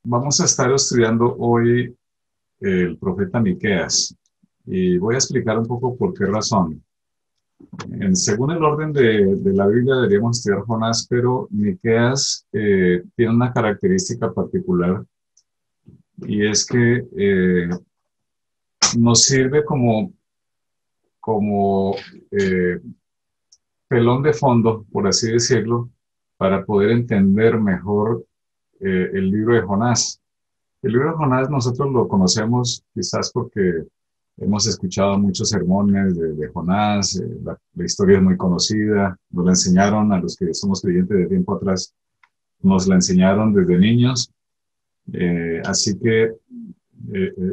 Vamos a estar estudiando hoy el profeta Miqueas y voy a explicar un poco por qué razón. Según el orden de la Biblia deberíamos estudiar Jonás, pero Miqueas tiene una característica particular y es que nos sirve como eh, telón de fondo, por así decirlo, para poder entender mejor el libro de Jonás. El libro de Jonás nosotros lo conocemos quizás porque hemos escuchado muchos sermones de Jonás, la historia es muy conocida, nos la enseñaron a los que somos creyentes de tiempo atrás, nos la enseñaron desde niños, así que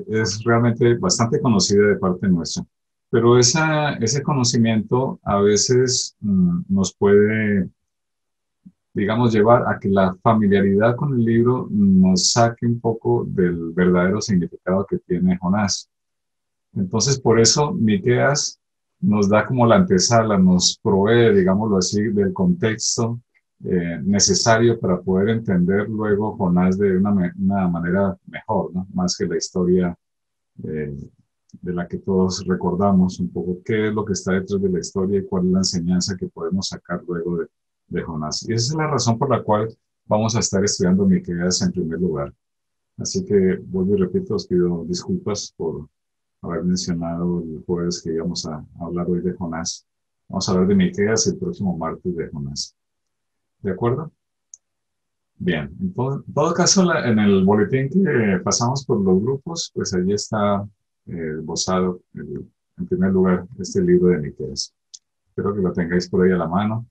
es realmente bastante conocida de parte nuestra. Pero ese conocimiento a veces nos puede, digamos, llevar a que la familiaridad con el libro nos saque un poco del verdadero significado que tiene Jonás. Entonces, por eso Miqueas nos da como la antesala, nos provee, digámoslo así, del contexto necesario para poder entender luego Jonás de una manera mejor, ¿no? Más que la historia eh, de la que todos recordamos, un poco qué es lo que está detrás de la historia y cuál es la enseñanza que podemos sacar luego de Jonás. Y esa es la razón por la cual vamos a estar estudiando Miqueas en primer lugar. Así que vuelvo y repito, os pido disculpas por haber mencionado el jueves que íbamos a hablar hoy de Jonás. Vamos a hablar de Miqueas el próximo martes de Jonás. ¿De acuerdo? Bien. En todo caso, en el boletín que pasamos por los grupos, pues allí está esbozado, en primer lugar, este libro de Miqueas. Espero que lo tengáis por ahí a la mano.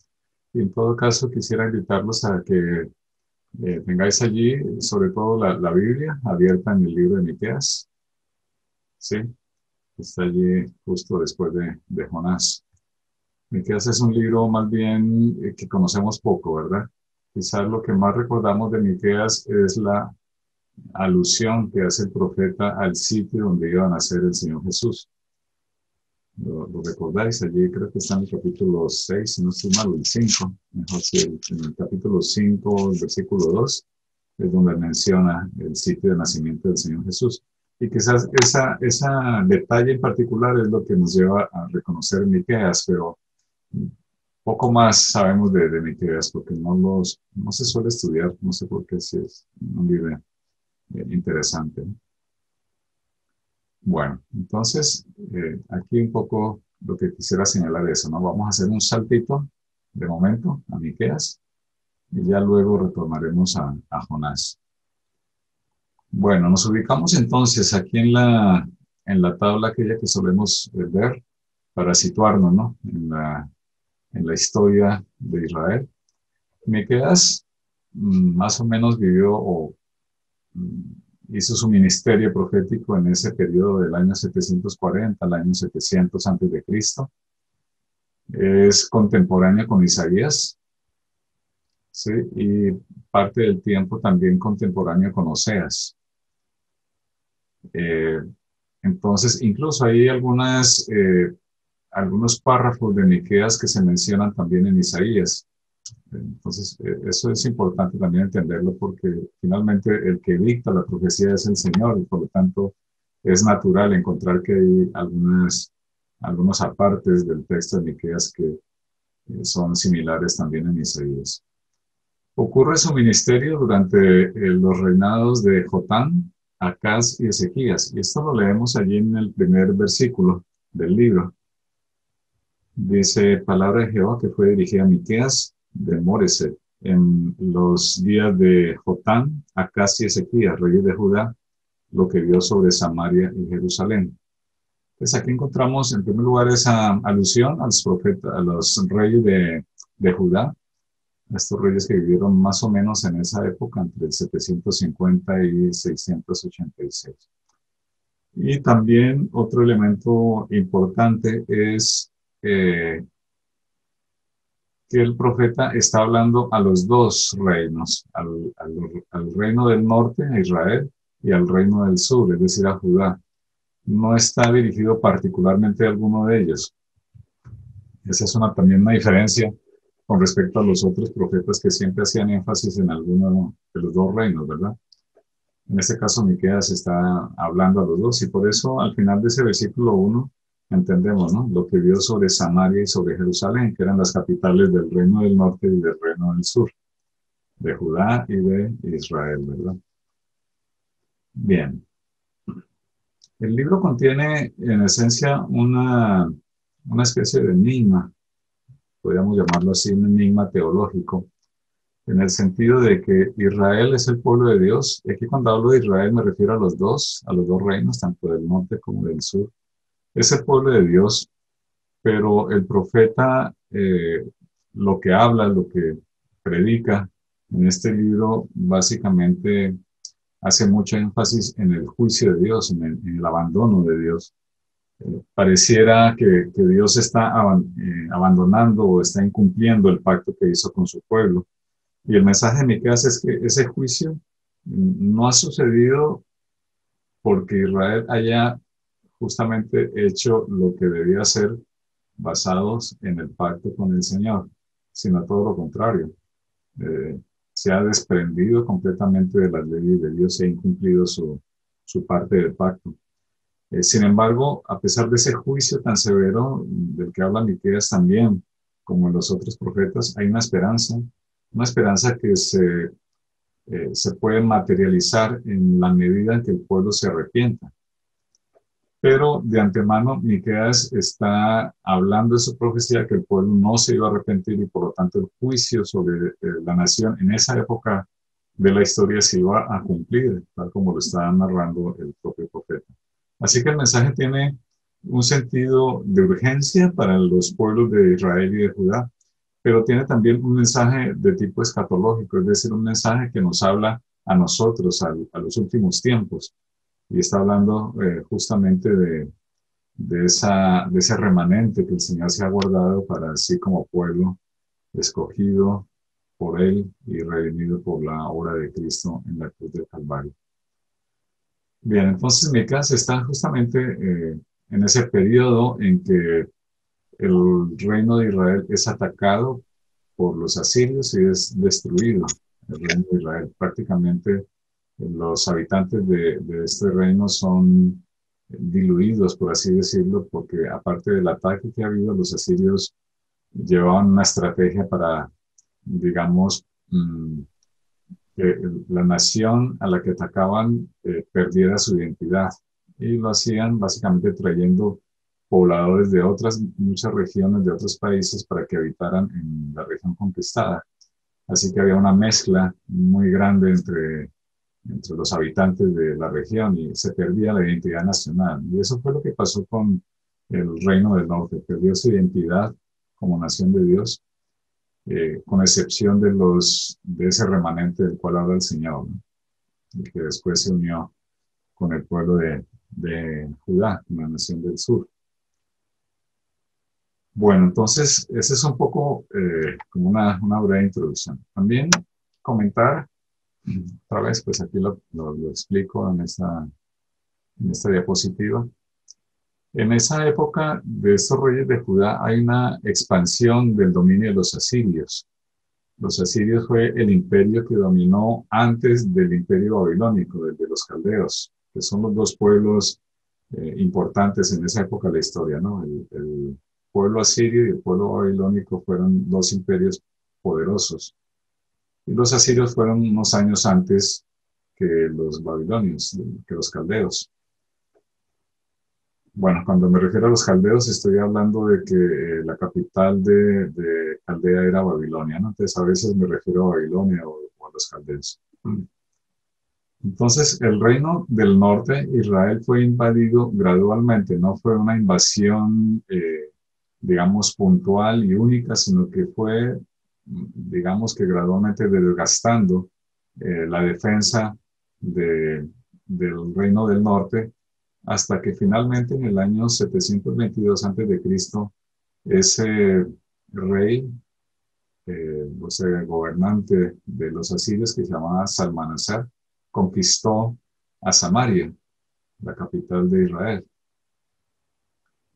Y en todo caso, quisiera invitarlos a que tengáis allí, sobre todo la Biblia abierta en el libro de Miqueas. ¿Sí? Está allí justo después de Jonás. Miqueas es un libro más bien que conocemos poco, ¿verdad? Quizás lo que más recordamos de Miqueas es la alusión que hace el profeta al sitio donde iba a nacer el Señor Jesús. ¿Lo recordáis? Allí creo que está en el capítulo 6, si no estoy mal, el 5. Mejor si en el capítulo 5, el versículo 2, es donde menciona el sitio de nacimiento del Señor Jesús. Y quizás ese detalle en particular es lo que nos lleva a reconocer Miqueas, pero poco más sabemos de Miqueas porque no se suele estudiar, no sé por qué, si es un libro interesante, ¿no? Bueno, entonces aquí un poco lo que quisiera señalar es eso, ¿no? Vamos a hacer un saltito de momento a Miqueas y ya luego retornaremos a Jonás. Bueno, nos ubicamos entonces aquí en la tabla aquella que solemos ver para situarnos, ¿no? En la historia de Israel. Miqueas más o menos vivió o mm, hizo su ministerio profético en ese periodo del año 740 al año 700 antes de Cristo. Es contemporáneo con Isaías, ¿sí? Y parte del tiempo también contemporáneo con Oseas. Eh, entonces, incluso hay algunos párrafos de Miqueas que se mencionan también en Isaías. Entonces, eso es importante también entenderlo porque finalmente el que dicta la profecía es el Señor y por lo tanto es natural encontrar que hay algunos apartes del texto de Miqueas que son similares también en Isaías. Ocurre su ministerio durante los reinados de Jotán, Acaz y Ezequías. Y esto lo leemos allí en el primer versículo del libro. Dice, palabra de Jehová que fue dirigida a Miqueas de Moreset en los días de Jotán, Acaz y Ezequías, reyes de Judá, lo que vio sobre Samaria y Jerusalén. Pues aquí encontramos en primer lugar esa alusión a los profetas, a los reyes de Judá, a estos reyes que vivieron más o menos en esa época, entre el 750 y 686. Y también otro elemento importante es eh, que el profeta está hablando a los dos reinos, al reino del norte, a Israel, y al reino del sur, es decir, a Judá. No está dirigido particularmente a alguno de ellos. Esa es también una diferencia con respecto a los otros profetas que siempre hacían énfasis en alguno de los dos reinos, ¿verdad? En este caso, Miqueas está hablando a los dos, y por eso al final de ese versículo 1 entendemos, ¿no?, lo que vio sobre Samaria y sobre Jerusalén, que eran las capitales del reino del norte y del reino del sur, de Judá y de Israel, ¿verdad? Bien, el libro contiene en esencia una especie de enigma, podríamos llamarlo así, un enigma teológico, en el sentido de que Israel es el pueblo de Dios. Y aquí cuando hablo de Israel me refiero a los dos reinos, tanto del norte como del sur. Es el pueblo de Dios, pero el profeta lo que habla, lo que predica en este libro, básicamente hace mucho énfasis en el juicio de Dios, en el abandono de Dios. Pareciera que Dios está abandonando o está incumpliendo el pacto que hizo con su pueblo. Y el mensaje de Miqueas es que ese juicio no ha sucedido porque Israel haya justamente hecho lo que debía hacer basados en el pacto con el Señor, sino todo lo contrario. Eh, Se ha desprendido completamente de las leyes de Dios y ha incumplido su parte del pacto. Sin embargo, a pesar de ese juicio tan severo del que habla Miqueas también, como en los otros profetas, hay una esperanza que se puede materializar en la medida en que el pueblo se arrepienta. Pero de antemano, Miqueas está hablando de su profecía que el pueblo no se iba a arrepentir y por lo tanto el juicio sobre la nación en esa época de la historia se iba a cumplir, tal como lo está narrando el propio profeta. Así que el mensaje tiene un sentido de urgencia para los pueblos de Israel y de Judá, pero tiene también un mensaje de tipo escatológico, es decir, un mensaje que nos habla a nosotros, a los últimos tiempos, y está hablando justamente de ese remanente que el Señor se ha guardado para así como pueblo escogido por Él y redimido por la obra de Cristo en la cruz del Calvario. Bien, entonces Micas está justamente en ese periodo en que el reino de Israel es atacado por los asirios y es destruido el reino de Israel. Prácticamente los habitantes de este reino son diluidos, por así decirlo, porque aparte del ataque que ha habido, los asirios llevaban una estrategia para, digamos, que la nación a la que atacaban perdiera su identidad. Y lo hacían básicamente trayendo pobladores de muchas regiones de otros países para que habitaran en la región conquistada. Así que había una mezcla muy grande entre los habitantes de la región y se perdía la identidad nacional. Y eso fue lo que pasó con el Reino del Norte. Perdió su identidad como nación de Dios, con excepción de ese remanente del cual habla el Señor, ¿no? Y que después se unió con el pueblo de Judá, la nación del sur. Bueno, entonces, ese es un poco como una breve introducción. También comentar, otra vez, pues aquí lo explico en esta diapositiva. En esa época de estos reyes de Judá hay una expansión del dominio de los asirios. Los asirios fue el imperio que dominó antes del imperio babilónico, del de los caldeos, que son los dos pueblos importantes en esa época de la historia, ¿no? El pueblo asirio y el pueblo babilónico fueron dos imperios poderosos. Y los asirios fueron unos años antes que los babilonios, que los caldeos. Bueno, cuando me refiero a los caldeos, estoy hablando de que la capital de Caldea era Babilonia, ¿no? Entonces, a veces me refiero a Babilonia o a los caldeos. Entonces, el reino del norte, Israel, fue invadido gradualmente, no fue una invasión, digamos, puntual y única, sino que fue, digamos, que gradualmente desgastando la defensa del reino del norte, hasta que finalmente en el año 722 a.C., ese rey, o sea, gobernante de los asirios que se llamaba Salmanasar, conquistó a Samaria, la capital de Israel.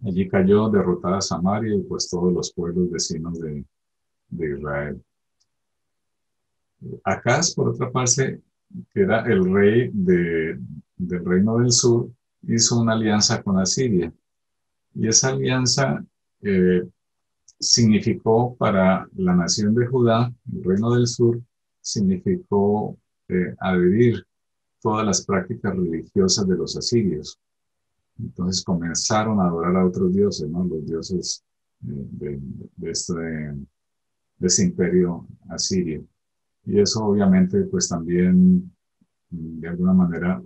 Allí cayó derrotada Samaria y pues todos los pueblos vecinos de Israel. Acaz, por otra parte, que era el rey del Reino del Sur, hizo una alianza con Asiria. Y esa alianza eh, significó para la nación de Judá, el Reino del Sur, significó adherir todas las prácticas religiosas de los asirios. Entonces comenzaron a adorar a otros dioses, ¿no? Los dioses de de ese imperio asirio. Y eso obviamente pues también de alguna manera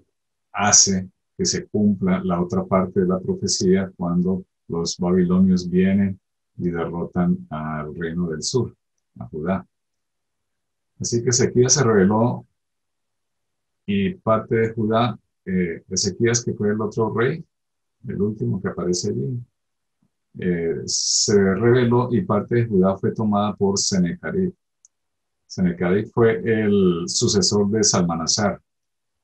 hace que se cumpla la otra parte de la profecía cuando los babilonios vienen y derrotan al reino del sur, a Judá. Así que Ezequías se rebeló y parte de Judá, Ezequías que fue el otro rey, el último que aparece allí, se rebeló y parte de Judá fue tomada por Senecarib. Senecarib fue el sucesor de Salmanasar.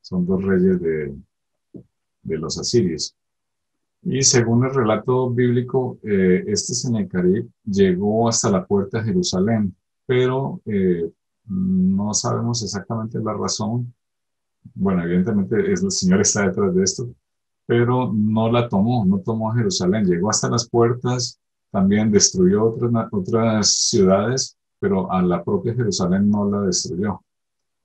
Son dos reyes de los asirios. Y según el relato bíblico, este Senecarib llegó hasta la puerta de Jerusalén, pero no sabemos exactamente la razón. Bueno, evidentemente el Señor está detrás de esto, pero no la tomó, no tomó Jerusalén. Llegó hasta las puertas, también destruyó otras ciudades, pero a la propia Jerusalén no la destruyó.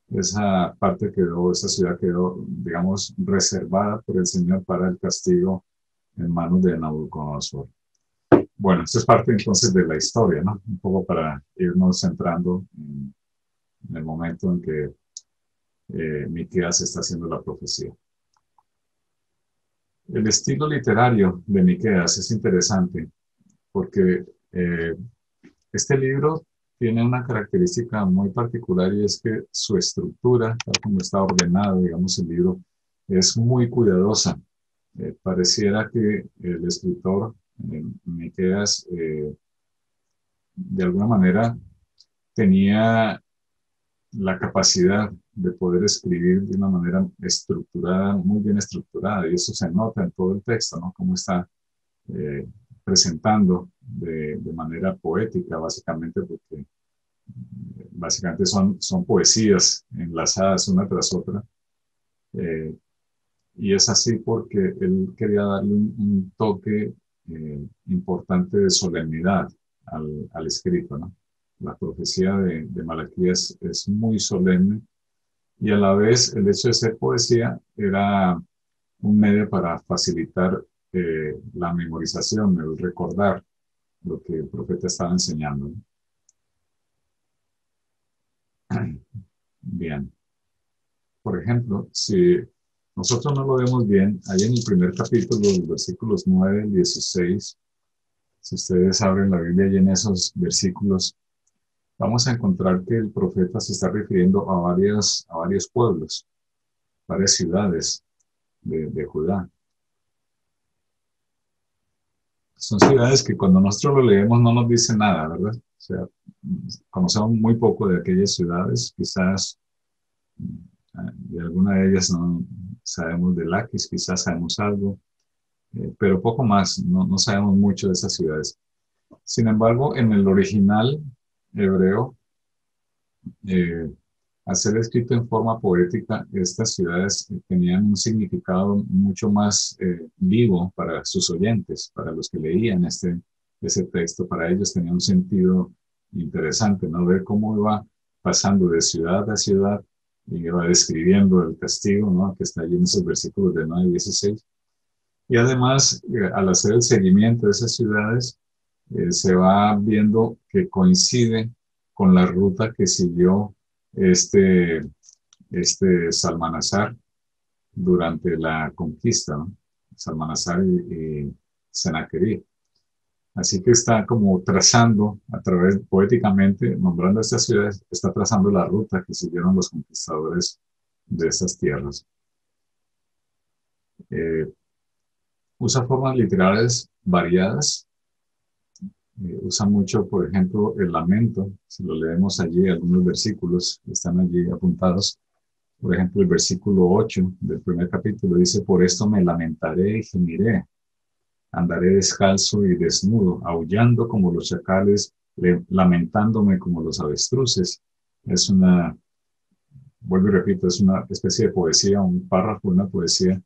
Esa parte quedó, esa ciudad quedó, digamos, reservada por el Señor para el castigo en manos de Nabucodonosor. Bueno, esto es parte entonces de la historia, ¿no? Un poco para irnos centrando en el momento en que Miqueas está haciendo la profecía. El estilo literario de Miqueas es interesante porque este libro tiene una característica muy particular y es que su estructura, tal como está ordenado, digamos, el libro, es muy cuidadosa. Pareciera que el escritor Miqueas de alguna manera tenía la capacidad de poder escribir de una manera estructurada, muy bien estructurada, y eso se nota en todo el texto, ¿no? Cómo está eh, presentando de manera poética, básicamente, porque básicamente son poesías enlazadas una tras otra. Eh, y es así porque él quería darle un toque importante de solemnidad al escrito, ¿no? La profecía de Malaquías es muy solemne y a la vez el hecho de ser poesía era un medio para facilitar la memorización, el recordar lo que el profeta estaba enseñando, ¿no? Bien, por ejemplo, si nosotros no lo vemos bien, ahí en el primer capítulo, los versículos 9 al 16, si ustedes abren la Biblia y en esos versículos, vamos a encontrar que el profeta se está refiriendo a varios pueblos, varias ciudades de Judá. Son ciudades que cuando nosotros lo leemos no nos dicen nada, ¿verdad? O sea, conocemos muy poco de aquellas ciudades, quizás de alguna de ellas no sabemos de Laquis, quizás sabemos algo, pero poco más, no sabemos mucho de esas ciudades. Sin embargo, en el original hebreo, eh, al ser escrito en forma poética, estas ciudades tenían un significado mucho más vivo para sus oyentes, para los que leían ese texto. Para ellos tenía un sentido interesante, ¿no? Ver cómo iba pasando de ciudad a ciudad y iba describiendo el castigo, ¿no? Que está allí en esos versículos de 9 y 16. Y además, al hacer el seguimiento de esas ciudades, se va viendo que coincide con la ruta que siguió este, este Salmanasar durante la conquista, ¿no? Salmanasar y Sennacherib. Así que está como trazando, a través, poéticamente, nombrando estas ciudades, está trazando la ruta que siguieron los conquistadores de esas tierras. Eh, Usa formas literarias variadas. Usa mucho, por ejemplo, el lamento. Si lo leemos allí, algunos versículos están allí apuntados. Por ejemplo, el versículo 8 del primer capítulo dice: por esto me lamentaré y gemiré, andaré descalzo y desnudo, aullando como los chacales, lamentándome como los avestruces. Es una vuelvo y repito, es una especie de poesía, un párrafo, una poesía,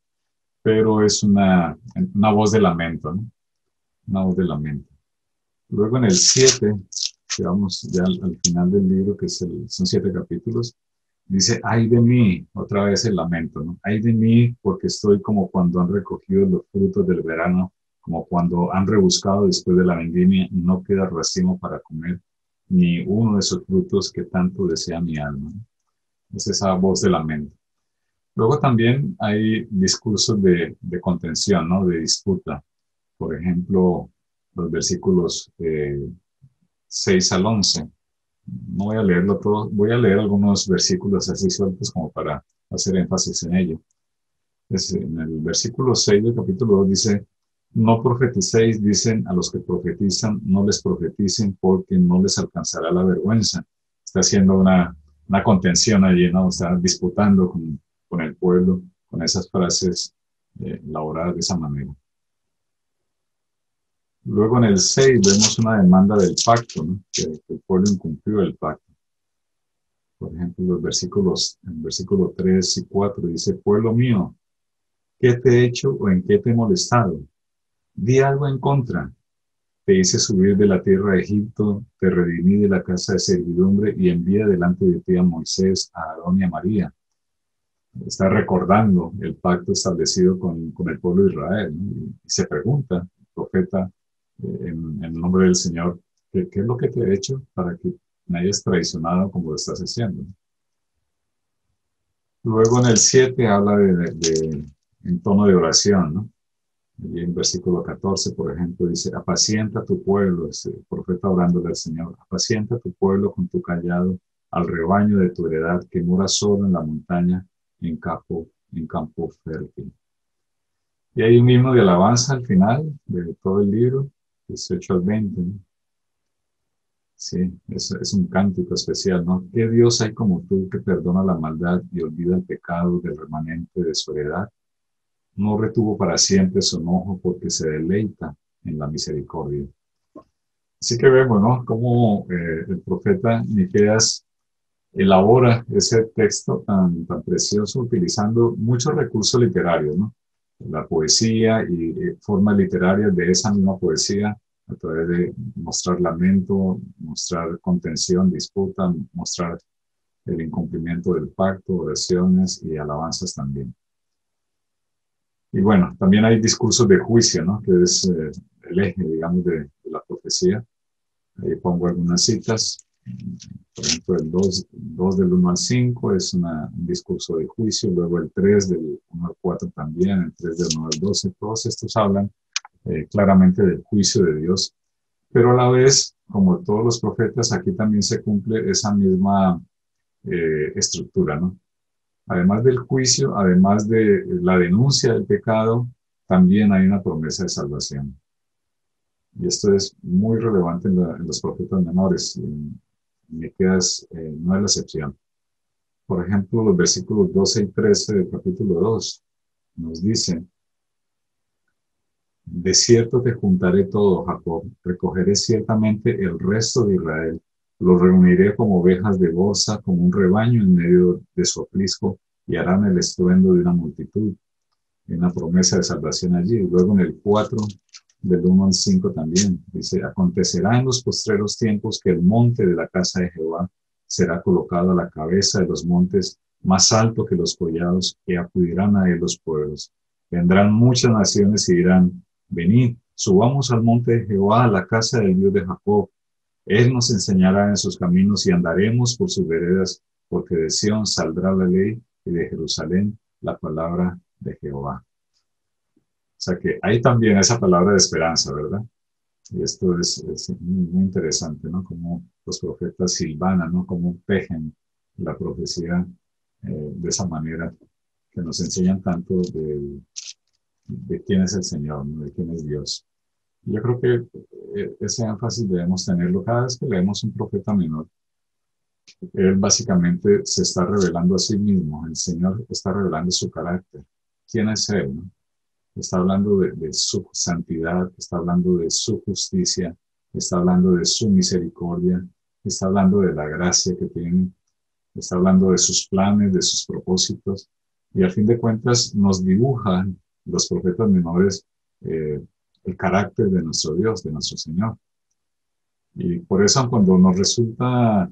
pero es una voz de lamento, ¿no? Una voz de lamento. Luego en el 7, que vamos ya al final del libro, que son 7 capítulos, dice, ay de mí, otra vez el lamento, ¿no? Ay de mí, porque estoy como cuando han recogido los frutos del verano, como cuando han rebuscado después de la vendimia y no queda racimo para comer, ni uno de esos frutos que tanto desea mi alma, ¿no? Es esa voz de lamento. Luego también hay discursos de contención, ¿no? De disputa. Por ejemplo, los versículos 6 al 11. No voy a leerlo todo, voy a leer algunos versículos así sueltos como para hacer énfasis en ello. En el versículo 6 del capítulo 2 dice, no profeticéis, dicen a los que profetizan, no les profeticen porque no les alcanzará la vergüenza. Está haciendo una contención allí, ¿no? Está disputando con el pueblo, con esas frases elaboradas de esa manera. Luego en el 6 vemos una demanda del pacto, ¿no? Que el pueblo incumplió el pacto. Por ejemplo, en versículo 3 y 4 dice, pueblo mío, ¿qué te he hecho o en qué te he molestado? Di algo en contra. Te hice subir de la tierra de Egipto, te redimí de la casa de servidumbre y envié delante de ti a Moisés, a Aarón y a María. Está recordando el pacto establecido con el pueblo de Israel, ¿no? Y se pregunta, el profeta, en el nombre del Señor, ¿qué es lo que te he hecho para que me hayas traicionado como lo estás haciendo? Luego en el 7 habla en tono de oración, ¿no? Y en versículo 14, por ejemplo, dice, apacienta tu pueblo, es el profeta orándole al Señor, apacienta tu pueblo con tu callado al rebaño de tu heredad que mora solo en la montaña en campo fértil. Y hay un himno de alabanza al final de todo el libro, 18 al 20, ¿no? Sí, es un cántico especial, ¿no? ¿Qué Dios hay como tú que perdona la maldad y olvida el pecado del remanente de su heredad? No retuvo para siempre su enojo porque se deleita en la misericordia. Así que vemos, ¿no? Cómo el profeta Miqueas elabora ese texto tan precioso utilizando muchos recursos literarios, ¿no? La poesía y formas literarias de esa misma poesía a través de mostrar lamento, mostrar contención, disputa, mostrar el incumplimiento del pacto, oraciones y alabanzas también. Y bueno, también hay discursos de juicio, ¿no? Que es el eje, digamos, de la profecía. Ahí pongo algunas citas. Por ejemplo, el 2 del 1 al 5 es un discurso de juicio. Luego el 3 del 1 al 4 también, el 3 del 1 al 12. Todos estos hablan claramente del juicio de Dios. Pero a la vez, como todos los profetas, aquí también se cumple esa misma estructura, ¿no? Además del juicio, además de la denuncia del pecado, también hay una promesa de salvación. Y esto es muy relevante en los profetas menores. Miqueas no es la excepción. Por ejemplo, los versículos 12 y 13 del capítulo 2 nos dicen, de cierto te juntaré todo, Jacob, recogeré ciertamente el resto de Israel, los reuniré como ovejas de bolsa, como un rebaño en medio de su aprisco, y harán el estruendo de una multitud. Hay una promesa de salvación allí. Luego en el 4, del 1 al 5 también, dice, acontecerá en los postreros tiempos que el monte de la casa de Jehová será colocado a la cabeza de los montes, más alto que los collados, y acudirán a él los pueblos. Vendrán muchas naciones y dirán, venid, subamos al monte de Jehová, a la casa del Dios de Jacob. Él nos enseñará en sus caminos y andaremos por sus veredas, porque de Sión saldrá la ley y de Jerusalén la palabra de Jehová. O sea que hay también esa palabra de esperanza, ¿verdad? Y esto es muy interesante, ¿no? Como los profetas silvanan, ¿no? Como tejen la profecía de esa manera, que nos enseñan tanto de quién es el Señor, ¿no? De quién es Dios. Yo creo que ese énfasis debemos tenerlo cada vez que leemos un profeta menor. Él básicamente se está revelando a sí mismo, el Señor está revelando su carácter. ¿Quién es Él, no? Está hablando de su santidad, está hablando de su justicia, está hablando de su misericordia, está hablando de la gracia que tiene. está hablando de sus planes, de sus propósitos, y al fin de cuentas nos dibujan los profetas menores el carácter de nuestro Dios, de nuestro Señor. Y por eso cuando nos resulta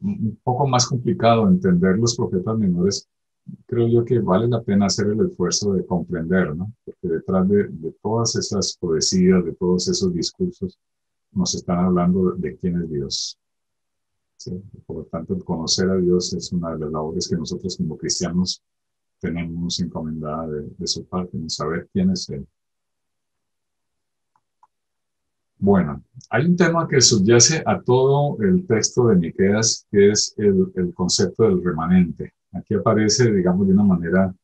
un poco más complicado entender los profetas menores, creo yo que vale la pena hacer el esfuerzo de comprender, ¿no? Porque detrás de todas esas poesías, de todos esos discursos, nos están hablando de quién es Dios. ¿Sí? Por lo tanto, el conocer a Dios es una de las labores que nosotros como cristianos tenemos encomendada de su parte, en saber quién es Él. Bueno, hay un tema que subyace a todo el texto de Miqueas, que es el concepto del remanente. Aquí aparece, digamos, de una manera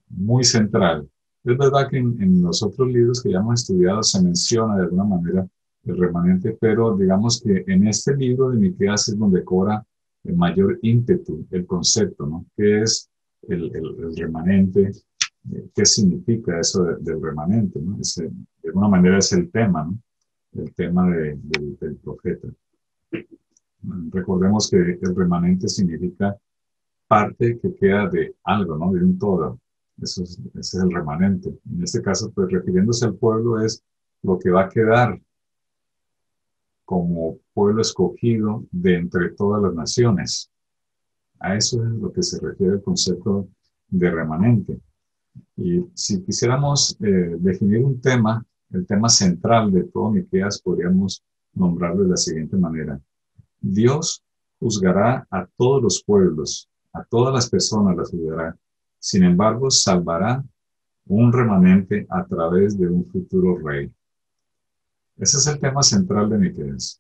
muy central. Es verdad que en los otros libros que ya hemos estudiado se menciona de alguna manera el remanente, pero digamos que en este libro de Miqueas es donde cobra el mayor ímpetu el concepto, ¿no? ¿Qué es el remanente? ¿Qué significa eso del remanente, ¿no? De alguna manera es el tema, ¿no? El tema del profeta. Recordemos que el remanente significa parte que queda de algo, ¿no? De un todo. Ese es el remanente. En este caso, pues refiriéndose al pueblo, es lo que va a quedar como pueblo escogido de entre todas las naciones. A eso es lo que se refiere el concepto de remanente. Y si quisiéramos definir un tema, el tema central de todo Miqueas, podríamos nombrarlo de la siguiente manera. Dios juzgará a todos los pueblos, a todas las personas las juzgará. Sin embargo, salvará un remanente a través de un futuro rey. Ese es el tema central de Miqueas.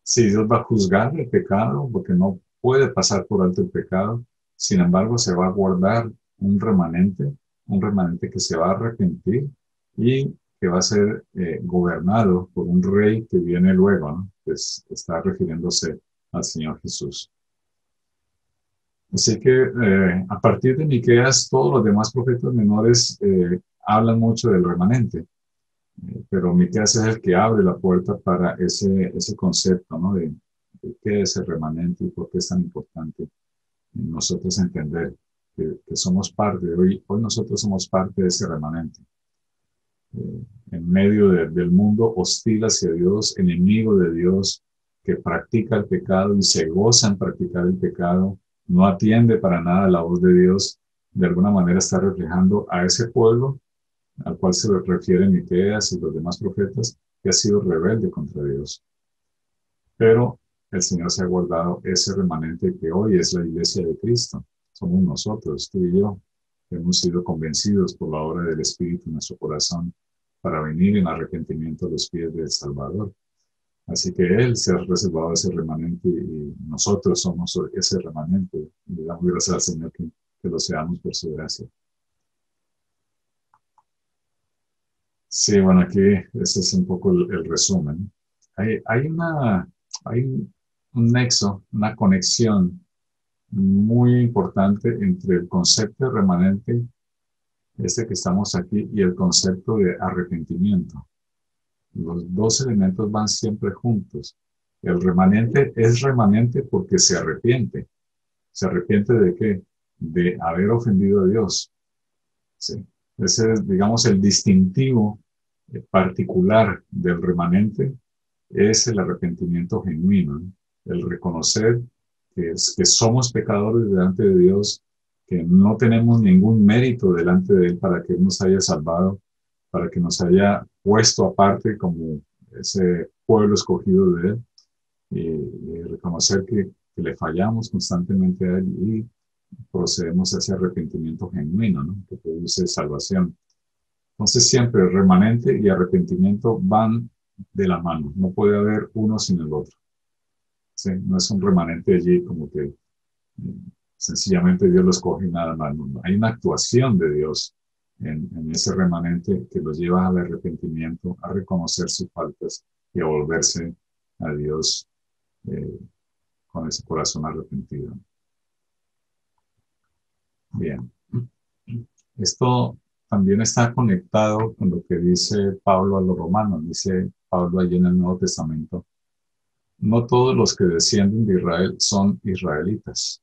Si Dios va a juzgar el pecado, porque no puede pasar por alto el pecado, sin embargo, se va a guardar un remanente que se va a arrepentir y que va a ser gobernado por un rey que viene luego, ¿no? Pues está refiriéndose al Señor Jesús. Así que a partir de Miqueas, todos los demás profetas menores hablan mucho del remanente, pero Miqueas es el que abre la puerta para ese concepto, ¿no? De qué es el remanente y por qué es tan importante nosotros entender que somos parte, hoy nosotros somos parte de ese remanente. En medio del mundo hostil hacia Dios, enemigo de Dios, que practica el pecado y se goza en practicar el pecado, no atiende para nada la voz de Dios, de alguna manera está reflejando a ese pueblo al cual se refieren Miqueas y los demás profetas, que ha sido rebelde contra Dios. Pero el Señor se ha guardado ese remanente que hoy es la iglesia de Cristo. Somos nosotros, tú y yo, que hemos sido convencidos por la obra del Espíritu en nuestro corazón para venir en arrepentimiento a los pies del Salvador. Así que Él se ha reservado ese remanente y nosotros somos ese remanente. Y le damos gracias al Señor que lo seamos por su gracia. Sí, bueno, aquí ese es un poco el resumen. Hay un nexo, una conexión muy importante entre el concepto de remanente, este que estamos aquí, y el concepto de arrepentimiento. Los dos elementos van siempre juntos. El remanente es remanente porque se arrepiente. ¿Se arrepiente de qué? De haber ofendido a Dios. ¿Sí? Ese es, digamos, el distintivo particular del remanente es el arrepentimiento genuino, ¿no? El reconocer que somos pecadores delante de Dios, que no tenemos ningún mérito delante de Él para que Él nos haya salvado, para que nos haya puesto aparte como ese pueblo escogido de Él, y reconocer que le fallamos constantemente a Él y procedemos a ese arrepentimiento genuino, ¿no? Que produce salvación. Entonces siempre remanente y arrepentimiento van de la mano, no puede haber uno sin el otro. ¿Sí? No es un remanente allí como que sencillamente Dios lo escoge y nada más. No. Hay una actuación de Dios en ese remanente que los lleva al arrepentimiento, a reconocer sus faltas y a volverse a Dios eh, con ese corazón arrepentido. Bien. Esto también está conectado con lo que dice Pablo a los romanos. Dice Pablo allí en el Nuevo Testamento no todos los que descienden de Israel son israelitas.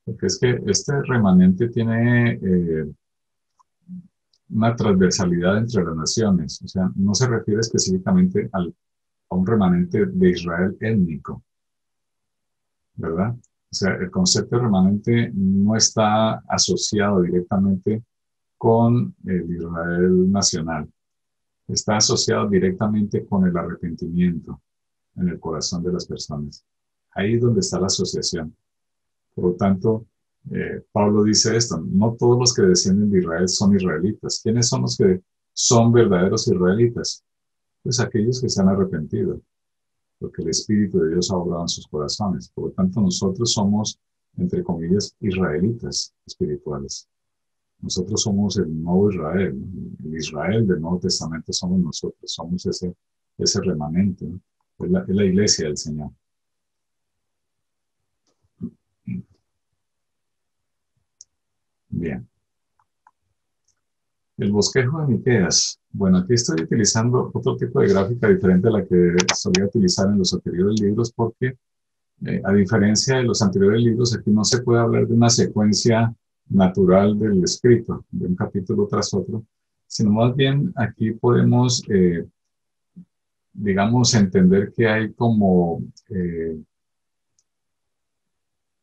Porque es que este remanente tiene una transversalidad entre las naciones. O sea, no se refiere específicamente a un remanente de Israel étnico, ¿verdad? O sea, el concepto de remanente no está asociado directamente con el Israel nacional. Está asociado directamente con el arrepentimiento en el corazón de las personas. Ahí es donde está la asociación. Por lo tanto, Pablo dice esto, no todos los que descienden de Israel son israelitas. ¿Quiénes son los que son verdaderos israelitas? Pues aquellos que se han arrepentido, porque el Espíritu de Dios ha obrado en sus corazones. Por lo tanto, nosotros somos, entre comillas, israelitas espirituales. Nosotros somos el nuevo Israel, ¿no? El Israel del Nuevo Testamento somos nosotros, somos ese remanente, ¿no? Es la iglesia del Señor. Bien. El bosquejo de Miqueas. Bueno, aquí estoy utilizando otro tipo de gráfica diferente a la que solía utilizar en los anteriores libros porque, a diferencia de los anteriores libros, aquí no se puede hablar de una secuencia natural del escrito, de un capítulo tras otro, sino más bien aquí podemos, digamos, entender que hay como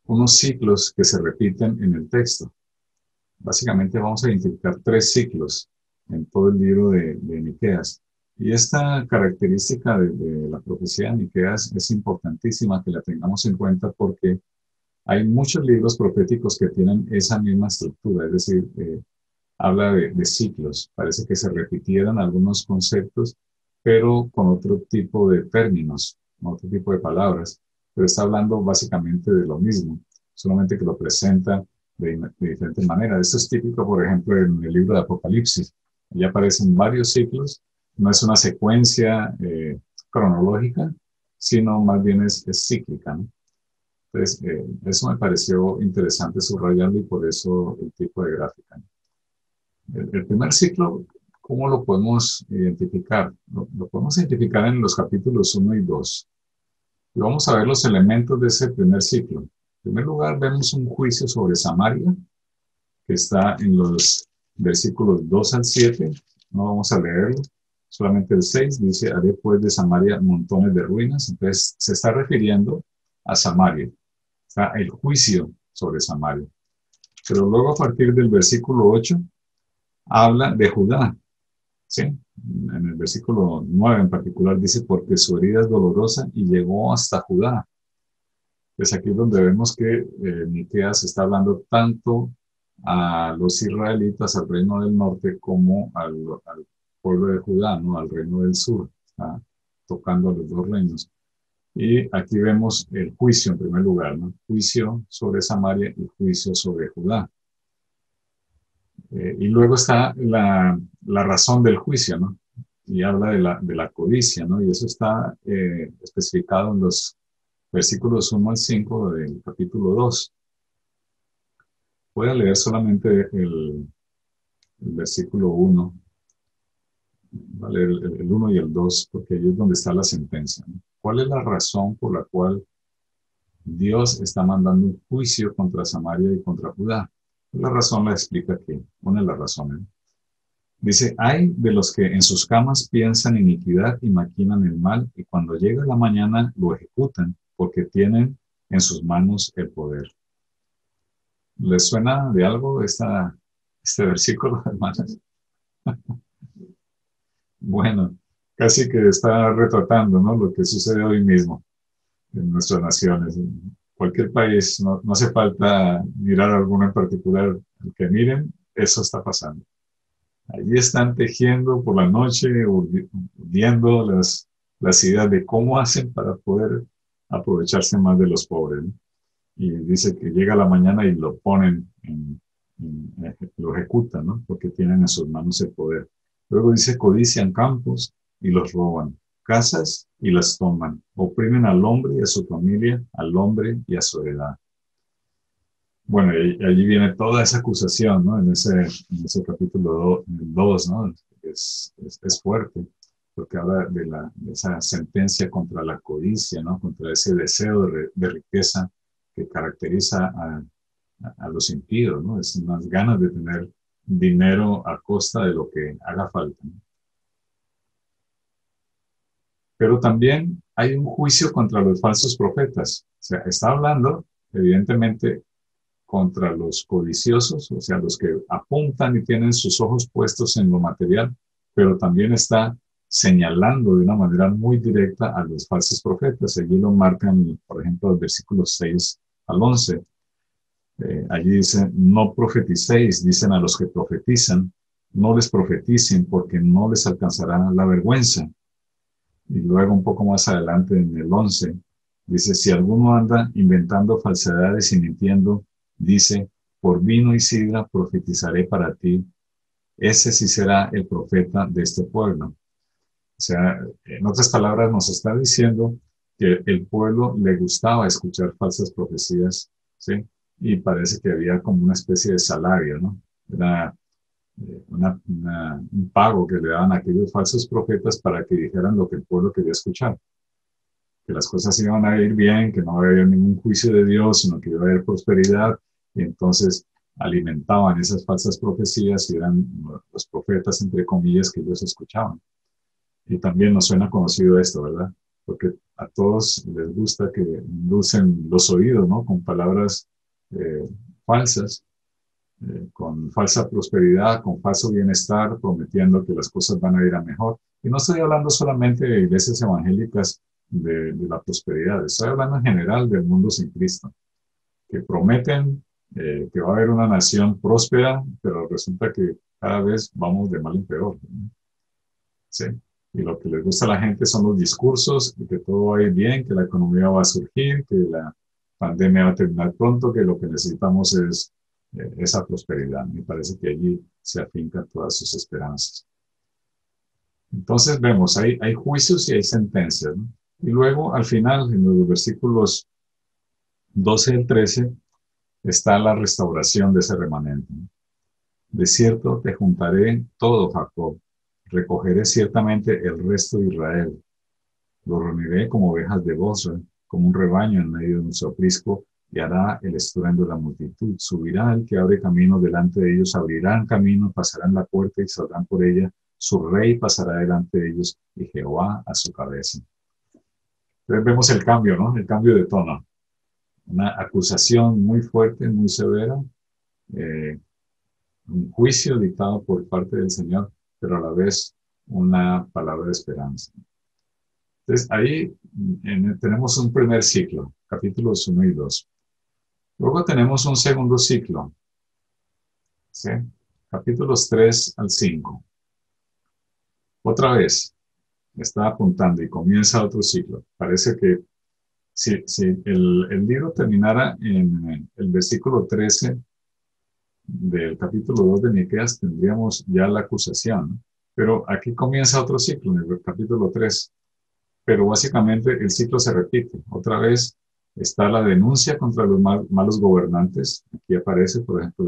unos ciclos que se repiten en el texto. Básicamente vamos a identificar tres ciclos en todo el libro de Miqueas. Y esta característica de la profecía de Miqueas es importantísima que la tengamos en cuenta porque hay muchos libros proféticos que tienen esa misma estructura, es decir, habla de ciclos. Parece que se repitieran algunos conceptos, pero con otro tipo de términos, con otro tipo de palabras. Pero está hablando básicamente de lo mismo, solamente que lo presenta de diferentes maneras. Esto es típico, por ejemplo, en el libro de Apocalipsis. Allí aparecen varios ciclos, no es una secuencia cronológica, sino más bien es cíclica, ¿no? Entonces, eso me pareció interesante subrayarlo y por eso el tipo de gráfica, ¿no? El primer ciclo, ¿cómo lo podemos identificar? Lo podemos identificar en los capítulos 1 y 2. Y vamos a ver los elementos de ese primer ciclo. En primer lugar, vemos un juicio sobre Samaria, que está en los versículos 2 al 7. No vamos a leerlo, solamente el 6 dice, haré pues de Samaria montones de ruinas. Entonces, se está refiriendo a Samaria. Está el juicio sobre Samaria. Pero luego, a partir del versículo 8, habla de Judá, ¿sí? En el versículo 9 en particular dice, porque su herida es dolorosa y llegó hasta Judá. Pues aquí es donde vemos que Miqueas está hablando tanto a los israelitas, al reino del norte, como al pueblo de Judá, ¿no? Al reino del sur. Está tocando a los dos reinos. Y aquí vemos el juicio en primer lugar, ¿no? Juicio sobre Samaria y juicio sobre Judá. Y luego está la razón del juicio, ¿no? Y habla de la codicia, ¿no? Y eso está especificado en los versículos 1 al 5 del capítulo 2. Voy a leer solamente el versículo 1, ¿vale? El 1 y el 2, porque ahí es donde está la sentencia, ¿no? ¿Cuál es la razón por la cual Dios está mandando un juicio contra Samaria y contra Judá? La razón la explica aquí, una de las razones. Dice, hay de los que en sus camas piensan iniquidad y maquinan el mal, y cuando llega la mañana lo ejecutan, porque tienen en sus manos el poder. ¿Les suena de algo este versículo, hermanos? Bueno, casi que está retratando, ¿no?, lo que sucede hoy mismo en nuestras naciones. En cualquier país, no hace falta mirar alguno en particular. El que miren, eso está pasando. Allí están tejiendo por la noche, viendo las ideas de cómo hacen para poder aprovecharse más de los pobres, ¿no? Y dice que llega la mañana y lo ponen, lo ejecutan, ¿no? Porque tienen en sus manos el poder. Luego dice, codician campos y los roban, casas y las toman, oprimen al hombre y a su familia, al hombre y a su heredad. Bueno, y allí viene toda esa acusación, ¿no? En ese capítulo 2, ¿no? Es fuerte. porque habla de esa sentencia contra la codicia, ¿no? Contra ese deseo de riqueza que caracteriza a los impíos, ¿no? Es unas ganas de tener dinero a costa de lo que haga falta, ¿no? Pero también hay un juicio contra los falsos profetas. O sea, está hablando, evidentemente, contra los codiciosos, o sea, los que apuntan y tienen sus ojos puestos en lo material, pero también está señalando de una manera muy directa a los falsos profetas. Allí lo marcan, por ejemplo, los versículos 6 al 11. Allí dice, no profeticéis, dicen a los que profetizan, no les profeticen porque no les alcanzará la vergüenza. Y luego un poco más adelante en el 11, dice, si alguno anda inventando falsedades y mintiendo, dice, por vino y sidra profetizaré para ti, ese sí será el profeta de este pueblo. O sea, en otras palabras nos está diciendo que el pueblo le gustaba escuchar falsas profecías, ¿sí? Y parece que había como una especie de salario, ¿no? Era un pago que le daban a aquellos falsos profetas para que dijeran lo que el pueblo quería escuchar, que las cosas iban a ir bien, que no iba a haber ningún juicio de Dios, sino que iba a haber prosperidad, y entonces alimentaban esas falsas profecías y eran los profetas, entre comillas, que ellos escuchaban. Y también nos suena conocido esto, ¿verdad? Porque a todos les gusta que inducen los oídos, ¿no? Con palabras eh, falsas, con falsa prosperidad, con falso bienestar, prometiendo que las cosas van a ir a mejor. Y no estoy hablando solamente de iglesias evangélicas de la prosperidad, estoy hablando en general del mundo sin Cristo, que prometen que va a haber una nación próspera, pero resulta que cada vez vamos de mal en peor, ¿no? ¿Sí? Y lo que les gusta a la gente son los discursos, que todo va a ir bien, que la economía va a surgir, que la pandemia va a terminar pronto, que lo que necesitamos es esa prosperidad. Me parece que allí se afincan todas sus esperanzas. Entonces vemos, hay juicios y hay sentencias, ¿no? Y luego al final, en los versículos 12 al 13, está la restauración de ese remanente, ¿no? De cierto te juntaré todo, Jacob, recogeré ciertamente el resto de Israel. Lo reuniré como ovejas de Bosra, como un rebaño en medio de un aprisco, y hará el estruendo de la multitud. Subirá el que abre camino delante de ellos, abrirán camino, pasarán la puerta y saldrán por ella. Su rey pasará delante de ellos y Jehová a su cabeza. Entonces vemos el cambio, ¿no? El cambio de tono. Una acusación muy fuerte, muy severa, eh, un juicio dictado por parte del Señor, pero a la vez una palabra de esperanza. Entonces, ahí tenemos un primer ciclo, capítulos 1 y 2. Luego tenemos un segundo ciclo, ¿sí? Capítulos 3 al 5. Otra vez, está apuntando y comienza otro ciclo. Parece que si el libro terminara en el versículo 13 del capítulo 2 de Miqueas, tendríamos ya la acusación, ¿no? Pero aquí comienza otro ciclo, en el capítulo 3. Pero básicamente el ciclo se repite. Otra vez está la denuncia contra los malos gobernantes. Aquí aparece, por ejemplo,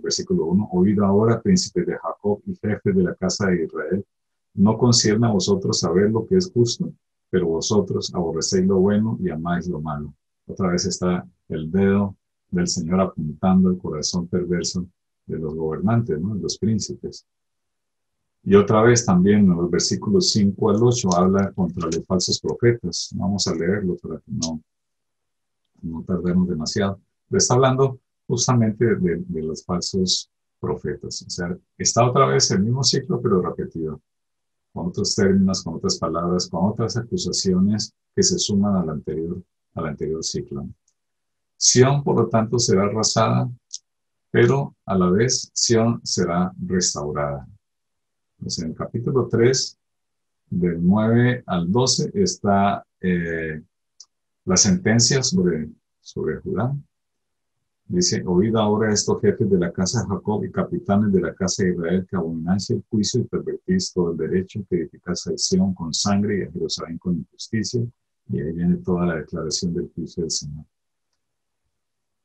versículo 1, oíd ahora, príncipes de Jacob y jefes de la casa de Israel, no concierne a vosotros saber lo que es justo, pero vosotros aborrecéis lo bueno y amáis lo malo. Otra vez está el dedo del Señor apuntando al corazón perverso de los gobernantes, ¿no? De los príncipes. Y otra vez también en los versículos 5 al 8 habla contra los falsos profetas. Vamos a leerlo para que no tardemos demasiado. Pero está hablando justamente de los falsos profetas. O sea, está otra vez el mismo ciclo, pero repetido, con otros términos, con otras palabras, con otras acusaciones que se suman al anterior ciclo. Sión, por lo tanto, será arrasada, pero a la vez Sión será restaurada. Entonces, en el capítulo 3, del 9 al 12, está la sentencia sobre Judá. Dice, oíd ahora estos jefes de la casa de Jacob y capitanes de la casa de Israel, que abomináis el juicio y pervertís todo el derecho, que edificáis a Sión con sangre y a Jerusalén con injusticia. Y ahí viene toda la declaración del juicio del Señor.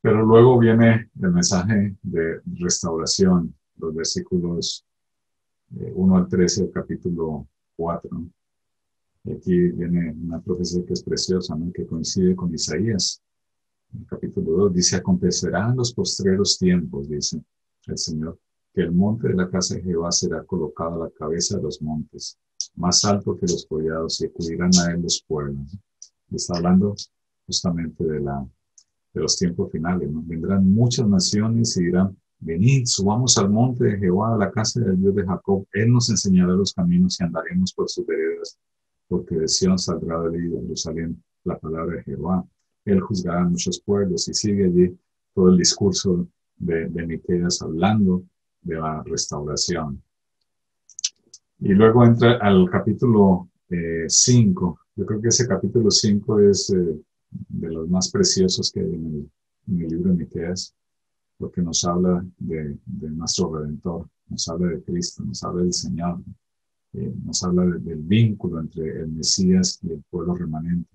Pero luego viene el mensaje de restauración, los versículos 1 al 13 del capítulo 4, ¿no? Y aquí viene una profecía que es preciosa, ¿no? Que coincide con Isaías. En el capítulo 2 dice: acontecerá en los postreros tiempos, dice el Señor, que el monte de la casa de Jehová será colocado a la cabeza de los montes, más alto que los collados, y acudirán a él los pueblos. Y está hablando justamente de los tiempos finales, ¿no? Vendrán muchas naciones y dirán: venid, subamos al monte de Jehová, a la casa del Dios de Jacob. Él nos enseñará los caminos y andaremos por sus veredas, porque de Sión saldrá de Jerusalén la palabra de Jehová. Él juzgará a muchos pueblos, y sigue allí todo el discurso de Miqueas hablando de la restauración. Y luego entra al capítulo 5. Yo creo que ese capítulo 5 es de los más preciosos que hay en el libro de Miqueas, porque nos habla de nuestro Redentor, nos habla de Cristo, nos habla del Señor, nos habla del vínculo entre el Mesías y el pueblo remanente.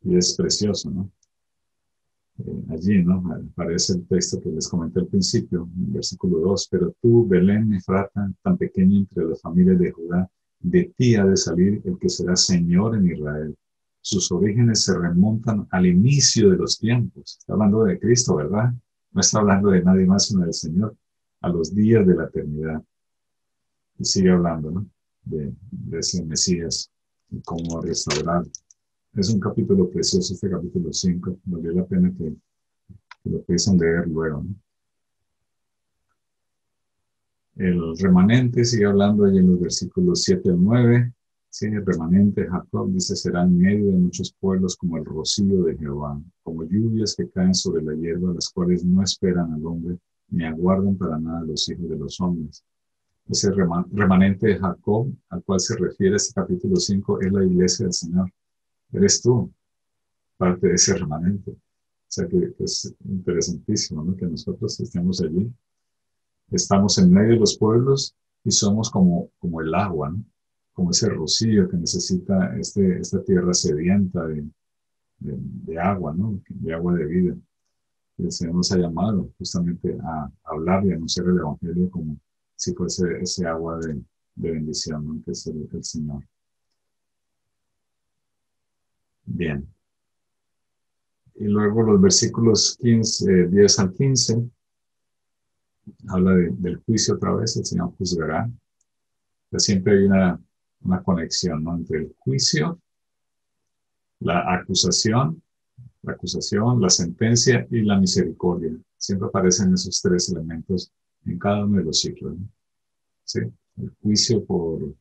Y es precioso, ¿no? Allí, ¿no? Aparece el texto que les comenté al principio, en el versículo 2: pero tú, Belén Efrata, tan pequeña entre las familias de Judá, de ti ha de salir el que será Señor en Israel. Sus orígenes se remontan al inicio de los tiempos. Está hablando de Cristo, ¿verdad? No está hablando de nadie más sino del Señor, a los días de la eternidad. Y sigue hablando, ¿no? De ese Mesías y cómo restaurar. Es un capítulo precioso, este capítulo 5. Vale la pena que lo empiezan a leer luego, ¿no? El remanente sigue hablando ahí en los versículos 7 al 9. Sí, el remanente de Jacob dice: será en medio de muchos pueblos como el rocío de Jehová, como lluvias que caen sobre la hierba, las cuales no esperan al hombre, ni aguardan para nada los hijos de los hombres. Ese remanente de Jacob al cual se refiere este capítulo 5 es la iglesia del Señor. Eres tú parte de ese remanente. O sea que es interesantísimo, ¿no? Que nosotros estemos allí. Estamos en medio de los pueblos y somos como el agua, ¿no? Como ese rocío que necesita esta tierra sedienta de agua, ¿no? De agua de vida. Y el Señor nos ha llamado justamente a hablar y a anunciar el Evangelio como si fuese ese agua de bendición, ¿no? Que es el Señor. Bien. Y luego los versículos 10 al 15 habla del juicio otra vez. El Señor juzgará. Pero siempre hay una conexión, ¿no? Entre el juicio, la acusación, la sentencia y la misericordia. Siempre aparecen esos tres elementos en cada uno de los ciclos, ¿no? ¿Sí? El juicio por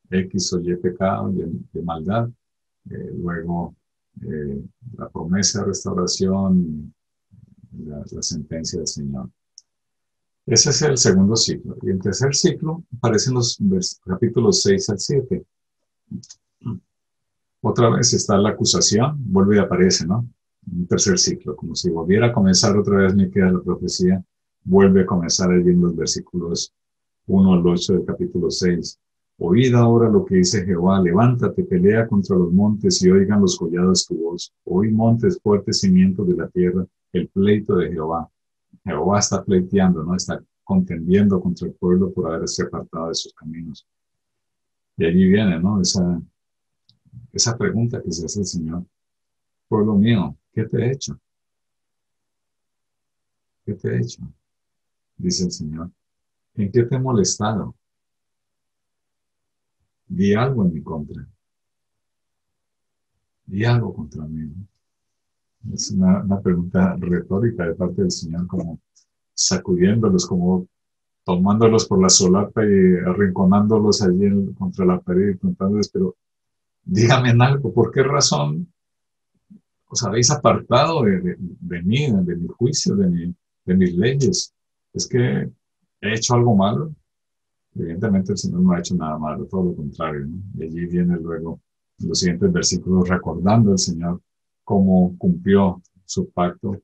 X o Y pecado de maldad, luego la promesa de restauración, la sentencia del Señor. Ese es el segundo ciclo. Y el tercer ciclo aparecen los capítulos 6 al 7. Otra vez está la acusación, vuelve y aparece, ¿no? Un tercer ciclo, como si volviera a comenzar otra vez, me queda la profecía, vuelve a comenzar allí en los versículos 1 al 8 del capítulo 6. Oíd ahora lo que dice Jehová: levántate, pelea contra los montes, y oigan los collados tu voz. Oí, montes, fuertes cimientos de la tierra, el pleito de Jehová. Jehová está pleiteando, ¿no? Está contendiendo contra el pueblo por haberse apartado de sus caminos. Y allí viene, ¿no? Esa pregunta que se hace el Señor: pueblo mío, ¿qué te he hecho? ¿Qué te he hecho? Dice el Señor. ¿En qué te he molestado? Di algo en mi contra. Di algo contra mí, ¿no? Es una pregunta retórica de parte del Señor, como sacudiéndolos, como tomándolos por la solapa y arrinconándolos allí contra la pared y preguntándoles: pero dígame en algo, ¿por qué razón os habéis apartado de mí, de mi juicio, de mis leyes? ¿Es que he hecho algo malo? Evidentemente el Señor no ha hecho nada malo, todo lo contrario, ¿no? Y allí viene luego en los siguientes versículos recordando al Señor cómo cumplió su pacto,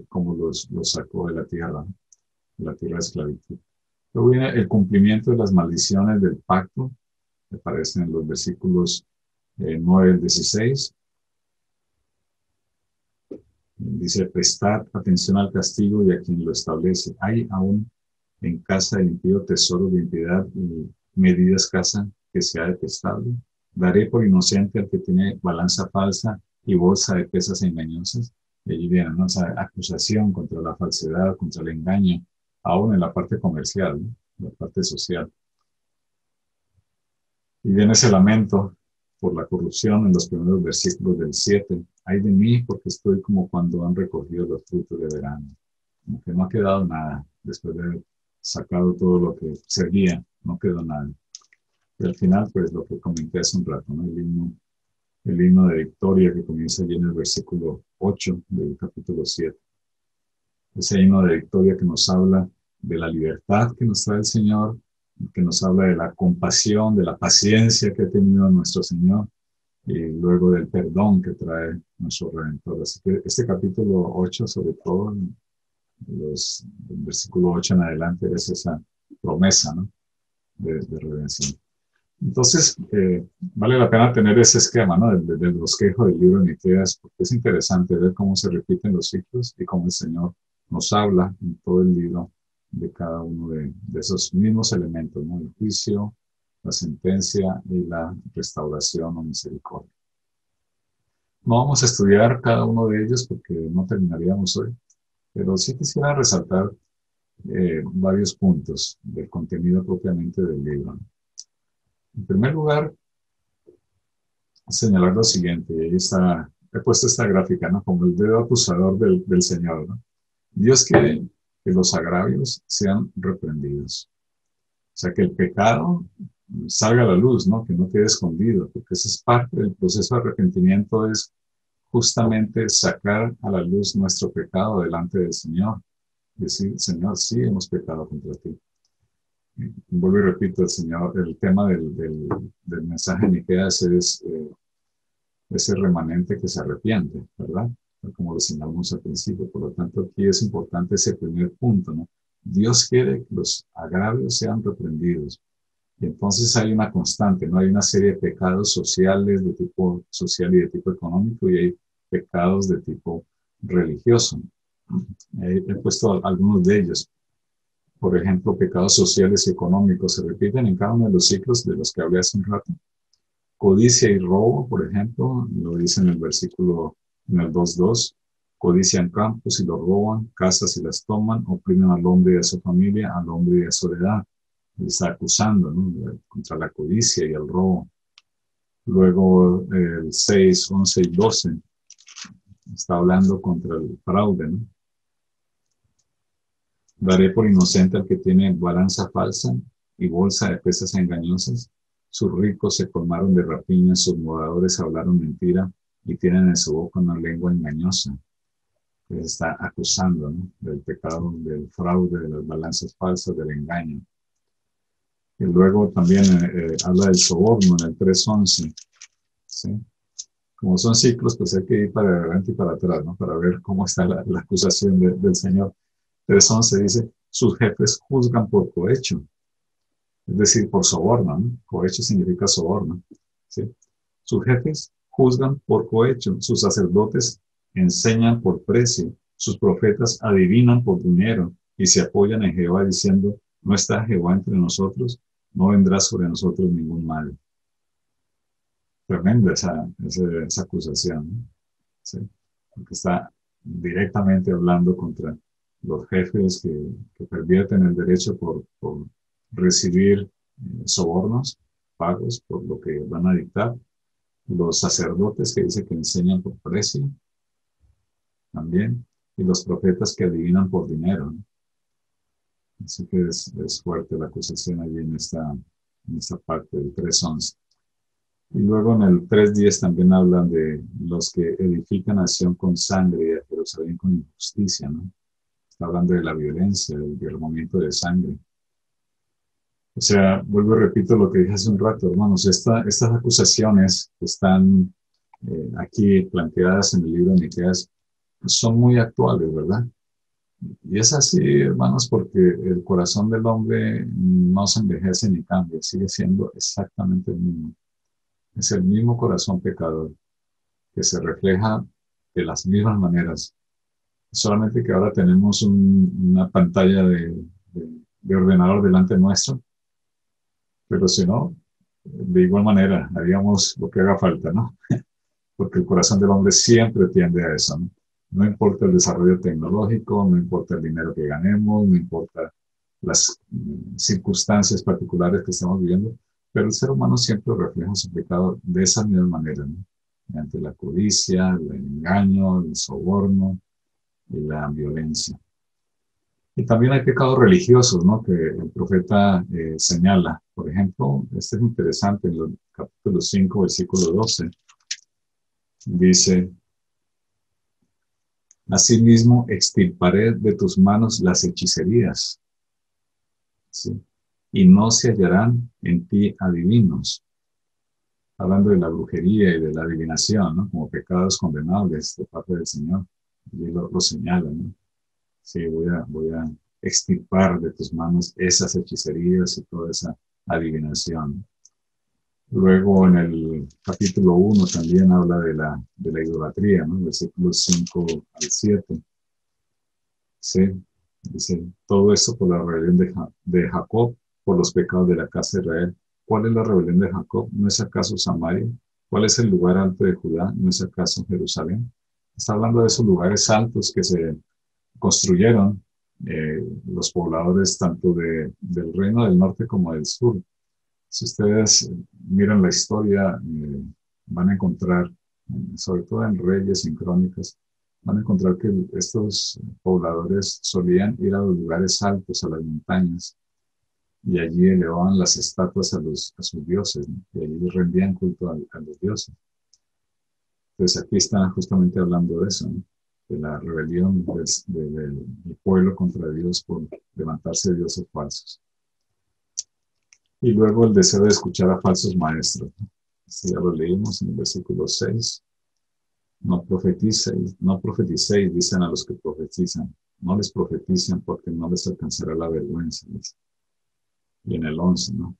cómo los sacó de la tierra, ¿no? De la tierra de esclavitud. Luego viene el cumplimiento de las maldiciones del pacto, que aparecen en los versículos 9 al 16. Dice: prestad atención al castigo y a quien lo establece. Hay aún en casa del impío tesoro de impiedad, y medidas casa que sea detestable. Daré por inocente al que tiene balanza falsa y bolsa de pesas engañosas. Y allí viene, ¿no?, esa acusación contra la falsedad, contra el engaño, aún en la parte comercial, ¿no?, la parte social. Y viene ese lamento por la corrupción en los primeros versículos del 7. Ay de mí, porque estoy como cuando han recogido los frutos de verano. Como que no ha quedado nada. Después de haber sacado todo lo que servía, no quedó nada. Y al final, pues lo que comenté hace un rato, ¿no?, el himno de victoria que comienza allí en el versículo 8 del capítulo 7. Ese himno de victoria que nos habla de la libertad que nos trae el Señor, que nos habla de la compasión, de la paciencia que ha tenido nuestro Señor, y luego del perdón que trae nuestro Redentor. Así que este capítulo 8, sobre todo, del versículo 8 en adelante, es esa promesa, ¿no?, de redención. Entonces, vale la pena tener ese esquema, ¿no?, del bosquejo del libro de Miqueas, porque es interesante ver cómo se repiten los ciclos y cómo el Señor nos habla en todo el libro de cada uno de esos mismos elementos, ¿no?, el juicio, la sentencia y la restauración o misericordia. No vamos a estudiar cada uno de ellos porque no terminaríamos hoy, pero sí quisiera resaltar varios puntos del contenido propiamente del libro, ¿no? En primer lugar, señalar lo siguiente, y ahí está, he puesto esta gráfica, ¿no?, como el dedo acusador del Señor, ¿no? Dios quiere que los agravios sean reprendidos. O sea, que el pecado salga a la luz, ¿no?, que no quede escondido, porque esa es parte del proceso de arrepentimiento, es justamente sacar a la luz nuestro pecado delante del Señor. Decir, Señor, sí hemos pecado contra ti. Vuelvo y repito, el tema del mensaje de Miqueas es ese remanente que se arrepiente, ¿verdad? Como lo señalamos al principio. Por lo tanto, aquí es importante ese primer punto, ¿no? Dios quiere que los agravios sean reprendidos. Y entonces hay una constante, ¿no? Hay una serie de pecados sociales de tipo social y de tipo económico, y hay pecados de tipo religioso. He puesto algunos de ellos. Por ejemplo, pecados sociales y económicos se repiten en cada uno de los ciclos de los que hablé hace un rato. Codicia y robo, por ejemplo, lo dice en el versículo, en el 2:2. Codician campos y los roban, casas y las toman, oprimen al hombre y a su familia, al hombre y a su heredad. Y está acusando, ¿no?, contra la codicia y el robo. Luego el 6, 11 y 12 está hablando contra el fraude, ¿no? Daré por inocente al que tiene balanza falsa y bolsa de pesas engañosas. Sus ricos se colmaron de rapiñas, sus moradores hablaron mentira y tienen en su boca una lengua engañosa. Les está acusando, ¿no?, del pecado, del fraude, de las balanzas falsas, del engaño. Y luego también habla del soborno en el 3:11, ¿sí? Como son ciclos, pues hay que ir para adelante y para atrás, ¿no?, para ver cómo está la acusación del Señor. 3:11 dice, sus jefes juzgan por cohecho, es decir, por soborno, ¿no? Cohecho significa soborno, ¿sí? Sus jefes juzgan por cohecho, sus sacerdotes enseñan por precio, sus profetas adivinan por dinero y se apoyan en Jehová diciendo, no está Jehová entre nosotros, no vendrá sobre nosotros ningún mal. Tremenda esa acusación, ¿no? ¿Sí? Porque está directamente hablando contra los jefes que pervierten el derecho por recibir sobornos, pagos por lo que van a dictar. Los sacerdotes que dice que enseñan por precio, también. Y los profetas que adivinan por dinero, ¿no? Así que es fuerte la acusación allí en esta parte del 3:11. Y luego en el 3:10 también hablan de los que edifican nación con sangre y a Jerusalén con injusticia, ¿no? Está hablando de la violencia, del derramamiento de sangre. O sea, vuelvo y repito lo que dije hace un rato, hermanos, estas acusaciones que están aquí planteadas en el libro de Miqueas son muy actuales, ¿verdad? Y es así, hermanos, porque el corazón del hombre no se envejece ni cambia, sigue siendo exactamente el mismo. Es el mismo corazón pecador que se refleja de las mismas maneras. Solamente que ahora tenemos una pantalla de ordenador delante nuestro, pero si no, de igual manera, haríamos lo que haga falta, ¿no? Porque el corazón del hombre siempre tiende a eso, ¿no? No importa el desarrollo tecnológico, no importa el dinero que ganemos, no importa las circunstancias particulares que estamos viviendo, pero el ser humano siempre refleja su pecado de esa misma manera, ¿no? Mediante la codicia, el engaño, el soborno y la violencia. Y también hay pecados religiosos, ¿no? Que el profeta señala. Por ejemplo, este es interesante, en el capítulo 5, versículo 12, dice: Asimismo, extirparé de tus manos las hechicerías, ¿sí? Y no se hallarán en ti adivinos. Hablando de la brujería y de la adivinación, ¿no? Como pecados condenables de parte del Señor. Y lo señala, ¿no? Sí, voy a extirpar de tus manos esas hechicerías y toda esa adivinación. Luego en el capítulo 1 también habla de la idolatría, ¿no? Versículos 5 al 7. Sí, dice, todo esto por la rebelión de Jacob, por los pecados de la casa de Israel. ¿Cuál es la rebelión de Jacob? ¿No es acaso Samaria? ¿Cuál es el lugar alto de Judá? ¿No es acaso Jerusalén? Está hablando de esos lugares altos que se construyeron los pobladores tanto del reino del norte como del sur. Si ustedes miran la historia, van a encontrar, sobre todo en Reyes y en Crónicas, van a encontrar que estos pobladores solían ir a los lugares altos, a las montañas, y allí elevaban las estatuas a sus dioses, ¿no? Y allí rendían culto a los dioses. Entonces aquí están justamente hablando de eso, ¿no? De la rebelión del pueblo contra Dios por levantarse dioses falsos. Y luego el deseo de escuchar a falsos maestros, ¿no? Esto ya lo leímos en el versículo 6. No profeticéis, dicen a los que profetizan. No les profeticen porque no les alcanzará la vergüenza, dice. Y en el 11, ¿no?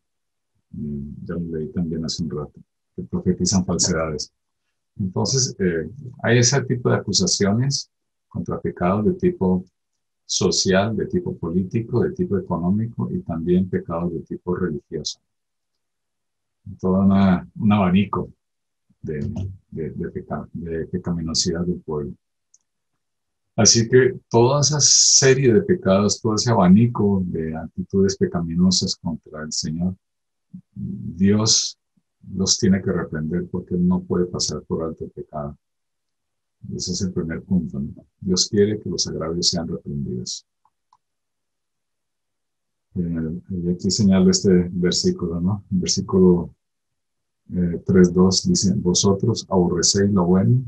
Ya lo leí también hace un rato, que profetizan falsedades. Entonces, hay ese tipo de acusaciones contra pecados de tipo social, de tipo político, de tipo económico y también pecados de tipo religioso. Todo un abanico de pecaminosidad del pueblo. Así que toda esa serie de pecados, todo ese abanico de actitudes pecaminosas contra el Señor, Dios los tiene que reprender porque no puede pasar por alto el pecado. Ese es el primer punto, ¿no? Dios quiere que los agravios sean reprendidos. Y aquí señalo este versículo, ¿no? El versículo 3:2 dice: Vosotros aborrecéis lo bueno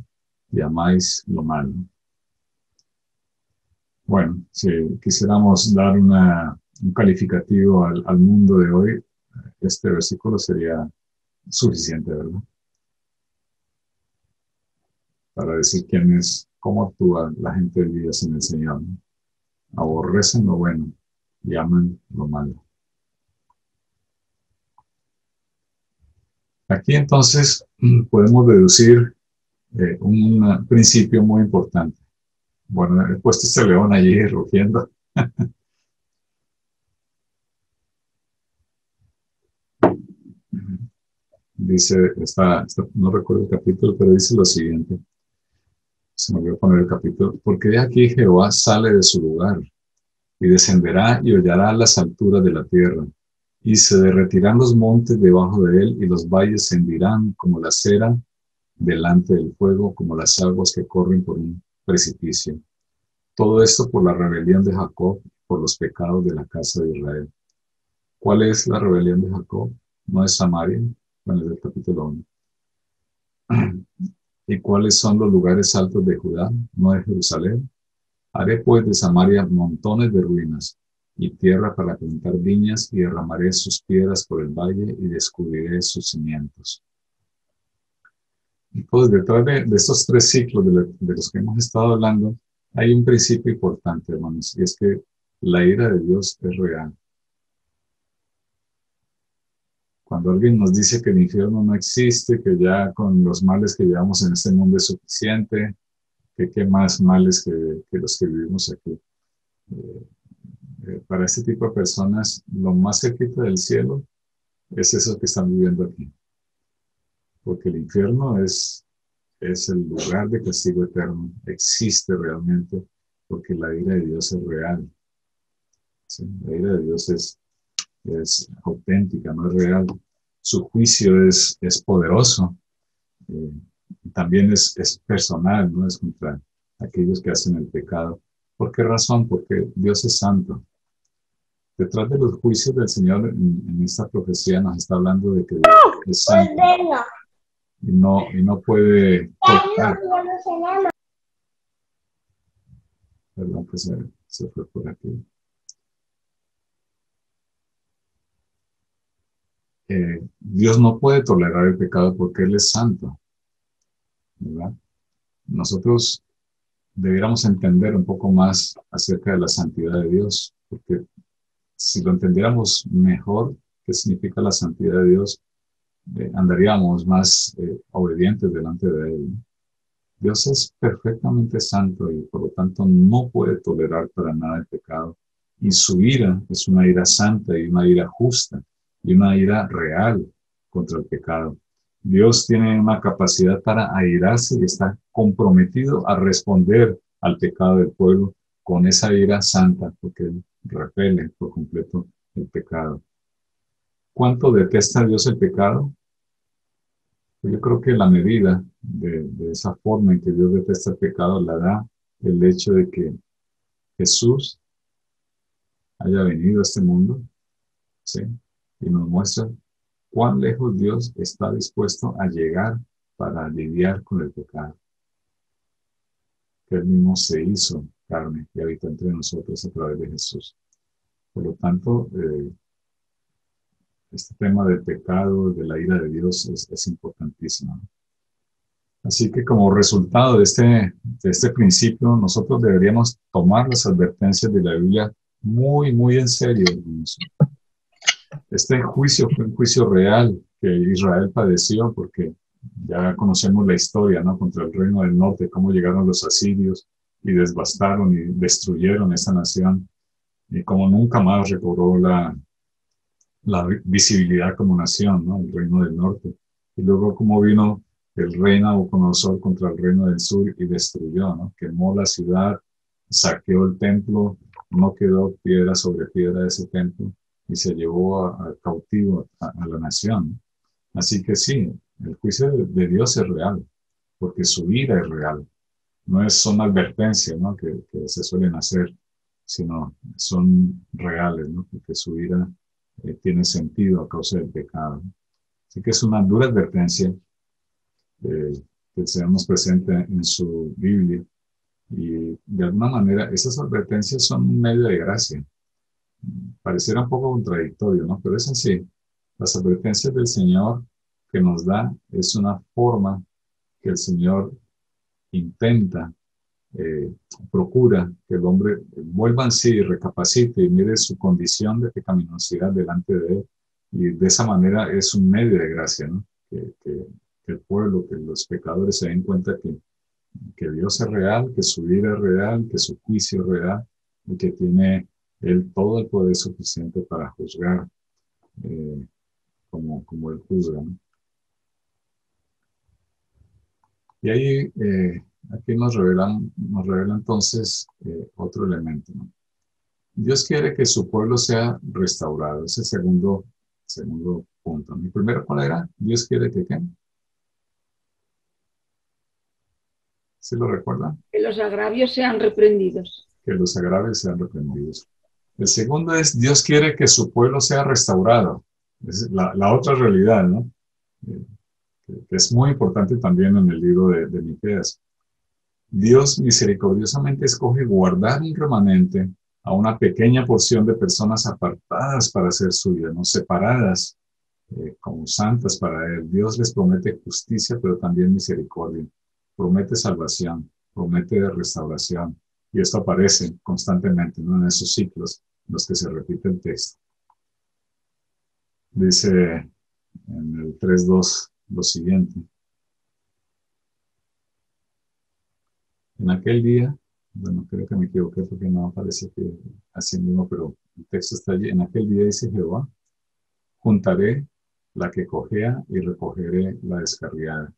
y amáis lo malo. Bueno, si quisiéramos dar un calificativo al mundo de hoy, este versículo sería suficiente, ¿verdad? Para decir cómo actúa la gente de vida sin el Señor, ¿no? Aborrecen lo bueno y aman lo malo. Aquí entonces podemos deducir un principio muy importante. Bueno, he puesto este león allí rugiendo. Dice, no recuerdo el capítulo, pero dice lo siguiente. Se me olvidó poner el capítulo. Porque de aquí Jehová sale de su lugar y descenderá y hollará las alturas de la tierra. Y se derretirán los montes debajo de él y los valles se hendirán como la cera delante del fuego, como las aguas que corren por un precipicio. Todo esto por la rebelión de Jacob, por los pecados de la casa de Israel. ¿Cuál es la rebelión de Jacob? No es Samaria, bueno, es el capítulo 1. ¿Y cuáles son los lugares altos de Judá? No es Jerusalén. Haré pues de Samaria montones de ruinas y tierra para plantar viñas y derramaré sus piedras por el valle y descubriré sus cimientos. Y pues detrás de estos tres ciclos de los que hemos estado hablando, hay un principio importante, hermanos, y es que la ira de Dios es real. Cuando alguien nos dice que el infierno no existe, que ya con los males que llevamos en este mundo es suficiente, que qué más males que los que vivimos aquí. Para este tipo de personas, lo más cerquita del cielo es eso que están viviendo aquí. Porque el infierno es el lugar de castigo eterno, existe realmente, porque la ira de Dios es real. ¿Sí? La ira de Dios es auténtica, no es real. Su juicio es poderoso, eh, también es personal, no es contra aquellos que hacen el pecado. ¿Por qué razón? Porque Dios es santo. Detrás de los juicios del Señor en esta profecía nos está hablando de que Dios es santo y no puede tocar. Perdón, que se fue por aquí. Dios no puede tolerar el pecado porque Él es santo, ¿verdad? Nosotros debiéramos entender un poco más acerca de la santidad de Dios, porque si lo entendiéramos mejor, qué significa la santidad de Dios, andaríamos más obedientes delante de Él. Dios es perfectamente santo y por lo tanto no puede tolerar para nada el pecado. Y su ira es una ira santa y una ira justa y una ira real contra el pecado. Dios tiene una capacidad para airarse y está comprometido a responder al pecado del pueblo con esa ira santa, porque Él repele por completo el pecado. ¿Cuánto detesta Dios el pecado? Yo creo que la medida de esa forma en que Dios detesta el pecado la da el hecho de que Jesús haya venido a este mundo, ¿sí? Y nos muestra cuán lejos Dios está dispuesto a llegar para lidiar con el pecado. Que Él mismo se hizo carne y habitó entre nosotros a través de Jesús. Por lo tanto, este tema del pecado, de la ira de Dios es importantísimo, ¿no? Así que como resultado de este principio, nosotros deberíamos tomar las advertencias de la Biblia muy, muy en serio. Este juicio fue un juicio real que Israel padeció porque ya conocemos la historia, ¿no? Contra el reino del norte, cómo llegaron los asirios y devastaron y destruyeron esa nación y cómo nunca más recobró la visibilidad como nación, ¿no? El reino del norte. Y luego cómo vino el rey Nabucodonosor contra el reino del sur y destruyó, ¿no? Quemó la ciudad, saqueó el templo, no quedó piedra sobre piedra de ese templo y se llevó a cautivo a la nación. Así que sí, el juicio de Dios es real, porque su ira es real. No es, son advertencias, ¿no? Que se suelen hacer, sino son reales, ¿no? Porque su ira tiene sentido a causa del pecado. Así que es una dura advertencia que seamos presente en su Biblia y de alguna manera esas advertencias son un medio de gracia. Pareciera un poco contradictorio, ¿no? Pero es así. Las advertencias del Señor que nos da es una forma que el Señor intenta, eh, procura que el hombre vuelva en sí, recapacite y mire su condición de pecaminosidad delante de él. Y de esa manera es un medio de gracia, ¿no? Que el pueblo, que los pecadores se den cuenta que Dios es real, que su vida es real, que su juicio es real y que tiene Él todo el poder suficiente para juzgar eh, como Él juzga, ¿no? Y ahí, aquí nos revela entonces otro elemento, ¿no? Dios quiere que su pueblo sea restaurado. Ese segundo punto. Mi primero, ¿cuál era? Dios quiere que ¿qué? ¿Sí lo recuerda? Que los agravios sean reprendidos. Que los agravios sean reprendidos. El segundo es, Dios quiere que su pueblo sea restaurado. Es la otra realidad, ¿no? Eh, que es muy importante también en el libro de Miqueas. Dios misericordiosamente escoge guardar un remanente a una pequeña porción de personas apartadas para ser suyas, ¿no? Separadas como santas para Él. Dios les promete justicia, pero también misericordia. Promete salvación, promete restauración. Y esto aparece constantemente, ¿no? En esos ciclos en los que se repite el texto. Dice en el 3.2 lo siguiente. En aquel día, bueno, creo que me equivoqué porque no aparece aquí así mismo, pero el texto está allí. En aquel día dice Jehová, juntaré la que cojea y recogeré la descarriada,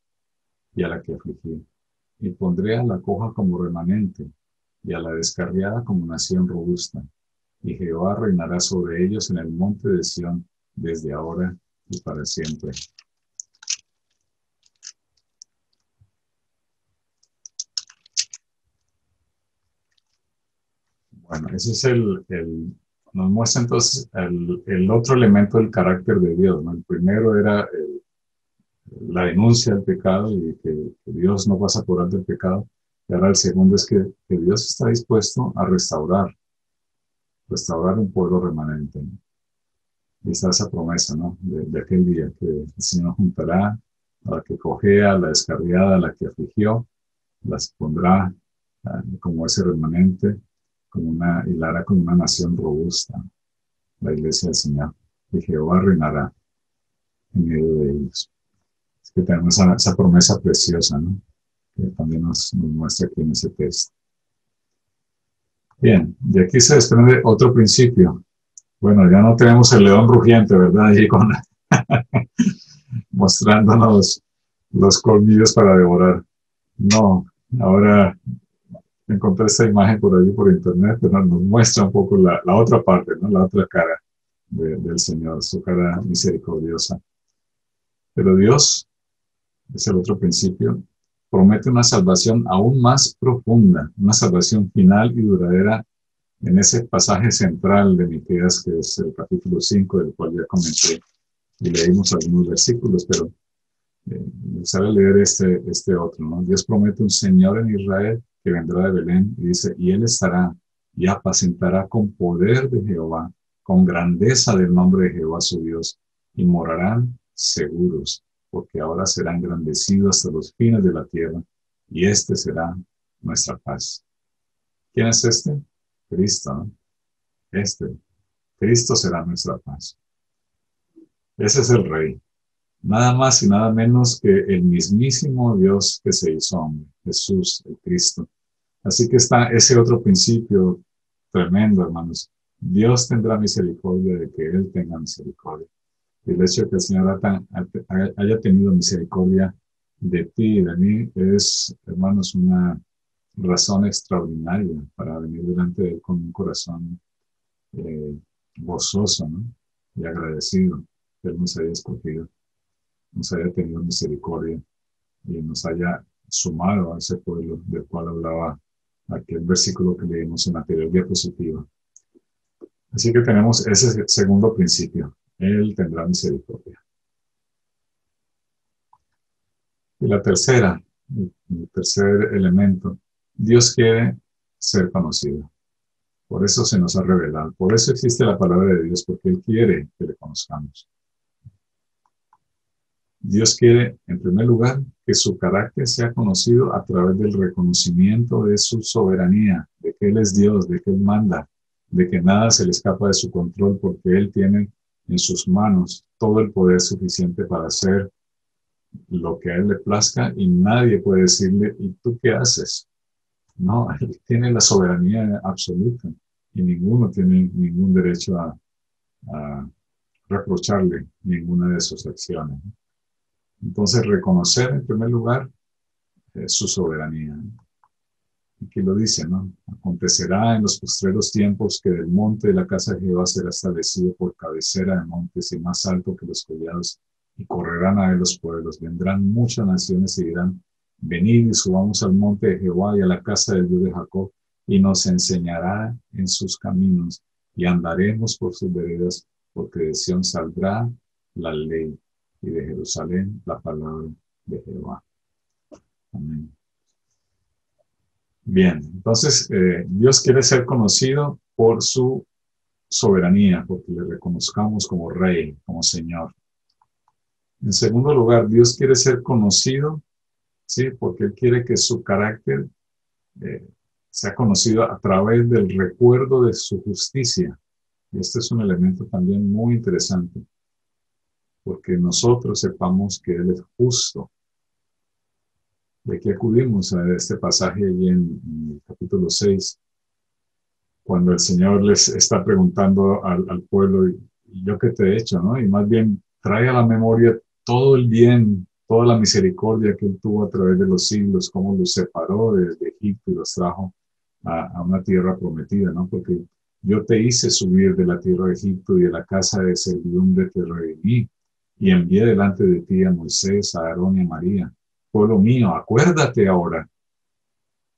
y a la que afligí. Y pondré a la coja como remanente, y a la descarriada como nación robusta. Y Jehová reinará sobre ellos en el monte de Sión, desde ahora y para siempre. Bueno, ese es nos muestra entonces el otro elemento del carácter de Dios, ¿no? El primero era la denuncia del pecado y que Dios no pasa por alto el pecado. Y ahora el segundo es que Dios está dispuesto a restaurar un pueblo remanente, ¿no? Y está esa promesa, ¿no? De aquel día que el Señor juntará a la que cojea, a la descarriada, a la que afligió, las pondrá como ese remanente, y la hará como una nación robusta, la iglesia del Señor. Y Jehová reinará en medio de ellos. Es que tenemos esa promesa preciosa, ¿no? Que también nos muestra aquí en ese texto. Bien, de aquí se desprende otro principio. Bueno, ya no tenemos el león rugiente, ¿verdad? Allí mostrándonos los colmillos para devorar. No, ahora encontré esta imagen por allí por internet, pero nos muestra un poco la otra parte, ¿no? La otra cara del Señor, su cara misericordiosa. Pero Dios, es el otro principio, promete una salvación aún más profunda, una salvación final y duradera en ese pasaje central de Miqueas, que es el capítulo 5, del cual ya comenté y leímos algunos versículos, pero me gustaría leer este otro, ¿no? Dios promete un Señor en Israel que vendrá de Belén y dice, y Él estará y apacentará con poder de Jehová, con grandeza del nombre de Jehová su Dios, y morarán seguros, porque ahora será engrandecido hasta los fines de la tierra, y este será nuestra paz. ¿Quién es este? Cristo, ¿no? Cristo será nuestra paz. Ese es el Rey. Nada más y nada menos que el mismísimo Dios que se hizo hombre, Jesús, el Cristo. Así que está ese otro principio tremendo, hermanos. Dios tendrá misericordia de que Él tenga misericordia. Y el hecho de que el Señor haya tenido misericordia de ti y de mí es, hermanos, una razón extraordinaria para venir delante de Él con un corazón gozoso, ¿no? Y agradecido que Él nos haya escogido, nos haya tenido misericordia y nos haya sumado a ese pueblo del cual hablaba aquel versículo que leímos en la anterior diapositiva. Así que tenemos ese segundo principio. Él tendrá misericordia. Y la tercera, el tercer elemento, Dios quiere ser conocido. Por eso se nos ha revelado. Por eso existe la palabra de Dios, porque Él quiere que le conozcamos. Dios quiere, en primer lugar, que su carácter sea conocido a través del reconocimiento de su soberanía, de que Él es Dios, de que Él manda, de que nada se le escapa de su control, porque Él tiene en sus manos todo el poder suficiente para hacer lo que a Él le plazca y nadie puede decirle, ¿y tú qué haces? No, Él tiene la soberanía absoluta y ninguno tiene ningún derecho a reprocharle ninguna de sus acciones. Entonces, reconocer en primer lugar su soberanía. Aquí lo dice, ¿no? Acontecerá en los postreros tiempos que del monte de la casa de Jehová será establecido por cabecera de montes y más alto que los collados, y correrán a él los pueblos. Vendrán muchas naciones y dirán, venid y subamos al monte de Jehová y a la casa del Dios de Jacob, y nos enseñará en sus caminos, y andaremos por sus veredas, porque de Sión saldrá la ley, y de Jerusalén la palabra de Jehová. Amén. Bien, entonces Dios quiere ser conocido por su soberanía, porque le reconozcamos como Rey, como Señor. En segundo lugar, Dios quiere ser conocido, ¿sí? Porque Él quiere que su carácter sea conocido a través del recuerdo de su justicia. Y este es un elemento también muy interesante, porque nosotros sepamos que Él es justo. De aquí acudimos a este pasaje allí en el capítulo 6, cuando el Señor les está preguntando al pueblo, ¿y yo qué te he hecho? ¿No? Y más bien trae a la memoria todo el bien, toda la misericordia que Él tuvo a través de los siglos, cómo los separó de Egipto y los trajo a una tierra prometida, ¿no? Porque yo te hice subir de la tierra de Egipto y de la casa de servidumbre te redimí y envié delante de ti a Moisés, a Aarón y a María. Pueblo mío, acuérdate ahora.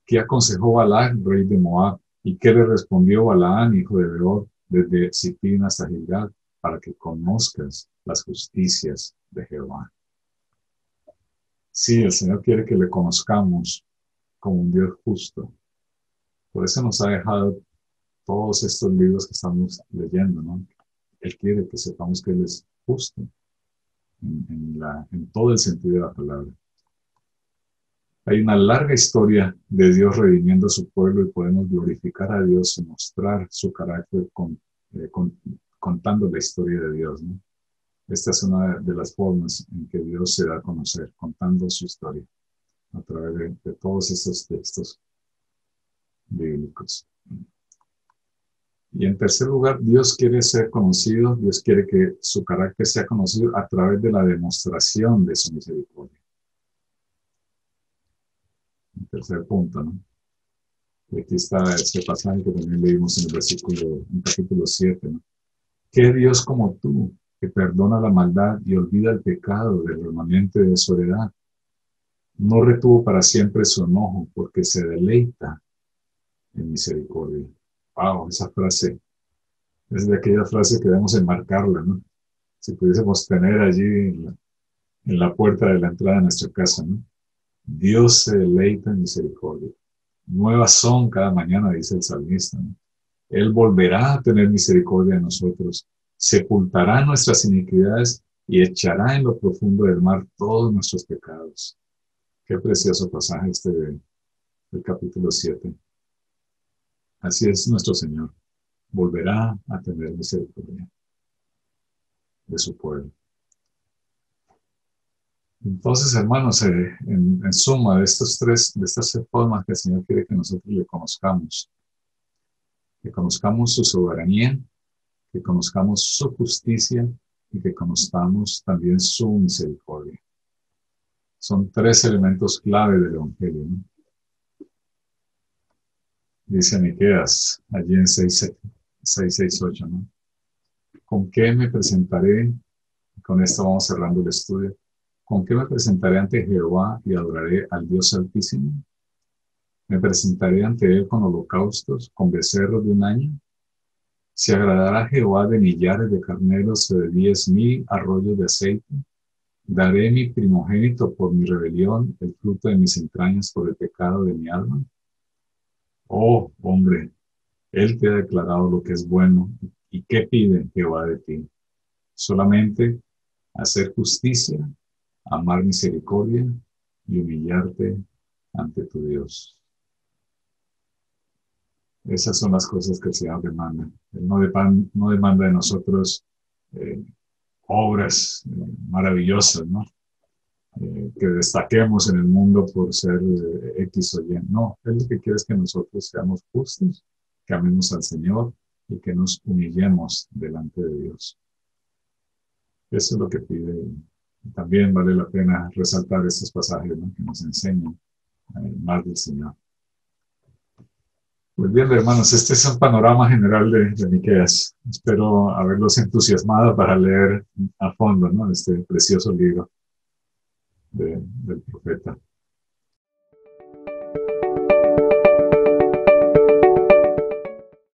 ¿Qué aconsejó Balac, rey de Moab? ¿Y qué le respondió Balaán, hijo de Beor, desde Sitín hasta Gilgal, para que conozcas las justicias de Jehová? Sí, el Señor quiere que le conozcamos como un Dios justo. Por eso nos ha dejado todos estos libros que estamos leyendo, ¿no? Él quiere que sepamos que Él es justo en todo el sentido de la palabra. Hay una larga historia de Dios redimiendo a su pueblo y podemos glorificar a Dios y mostrar su carácter contando la historia de Dios, ¿no? Esta es una de las formas en que Dios se da a conocer, contando su historia a través de todos estos textos bíblicos. Y en tercer lugar, Dios quiere ser conocido, Dios quiere que su carácter sea conocido a través de la demostración de su misericordia. El tercer punto, ¿no? Y aquí está este pasaje que también leímos en capítulo 7, ¿no? ¿Qué Dios como tú, que perdona la maldad y olvida el pecado del remanente de su heredad? No retuvo para siempre su enojo, porque se deleita en misericordia. Wow, esa frase es de aquella frase que debemos enmarcarla, ¿no? Si pudiésemos tener allí en la puerta de la entrada de nuestra casa, ¿no? Dios se deleita en misericordia. Nuevas son cada mañana, dice el salmista, ¿no? Él volverá a tener misericordia de nosotros, sepultará nuestras iniquidades y echará en lo profundo del mar todos nuestros pecados. Qué precioso pasaje este del capítulo 7. Así es nuestro Señor. Volverá a tener misericordia de su pueblo. Entonces, hermanos, en suma de estas tres formas que el Señor quiere que nosotros le conozcamos, que conozcamos su soberanía, que conozcamos su justicia y que conozcamos también su misericordia. Son tres elementos clave del Evangelio, ¿no? Dice Miqueas, allí en 6:8, ¿no? ¿Con qué me presentaré? Con esto vamos cerrando el estudio. ¿Con qué me presentaré ante Jehová y adoraré al Dios Altísimo? ¿Me presentaré ante Él con holocaustos, con becerros de un año? ¿Se agradará a Jehová de millares de carneros o de 10,000 arroyos de aceite? ¿Daré mi primogénito por mi rebelión, el fruto de mis entrañas por el pecado de mi alma? Oh, hombre, Él te ha declarado lo que es bueno. ¿Y qué pide Jehová de ti? Solamente hacer justicia, amar misericordia y humillarte ante tu Dios. Esas son las cosas que el Señor demanda. Él no demanda de nosotros obras maravillosas, ¿no? Que destaquemos en el mundo por ser X o Y. No, Él lo que quiere es que nosotros seamos justos, que amemos al Señor y que nos humillemos delante de Dios. Eso es lo que pide. También vale la pena resaltar estos pasajes, ¿no? Que nos enseñan más del Señor. Pues bien, hermanos, este es un panorama general de Miqueas. Espero haberlos entusiasmado para leer a fondo, ¿no? Este precioso libro del profeta.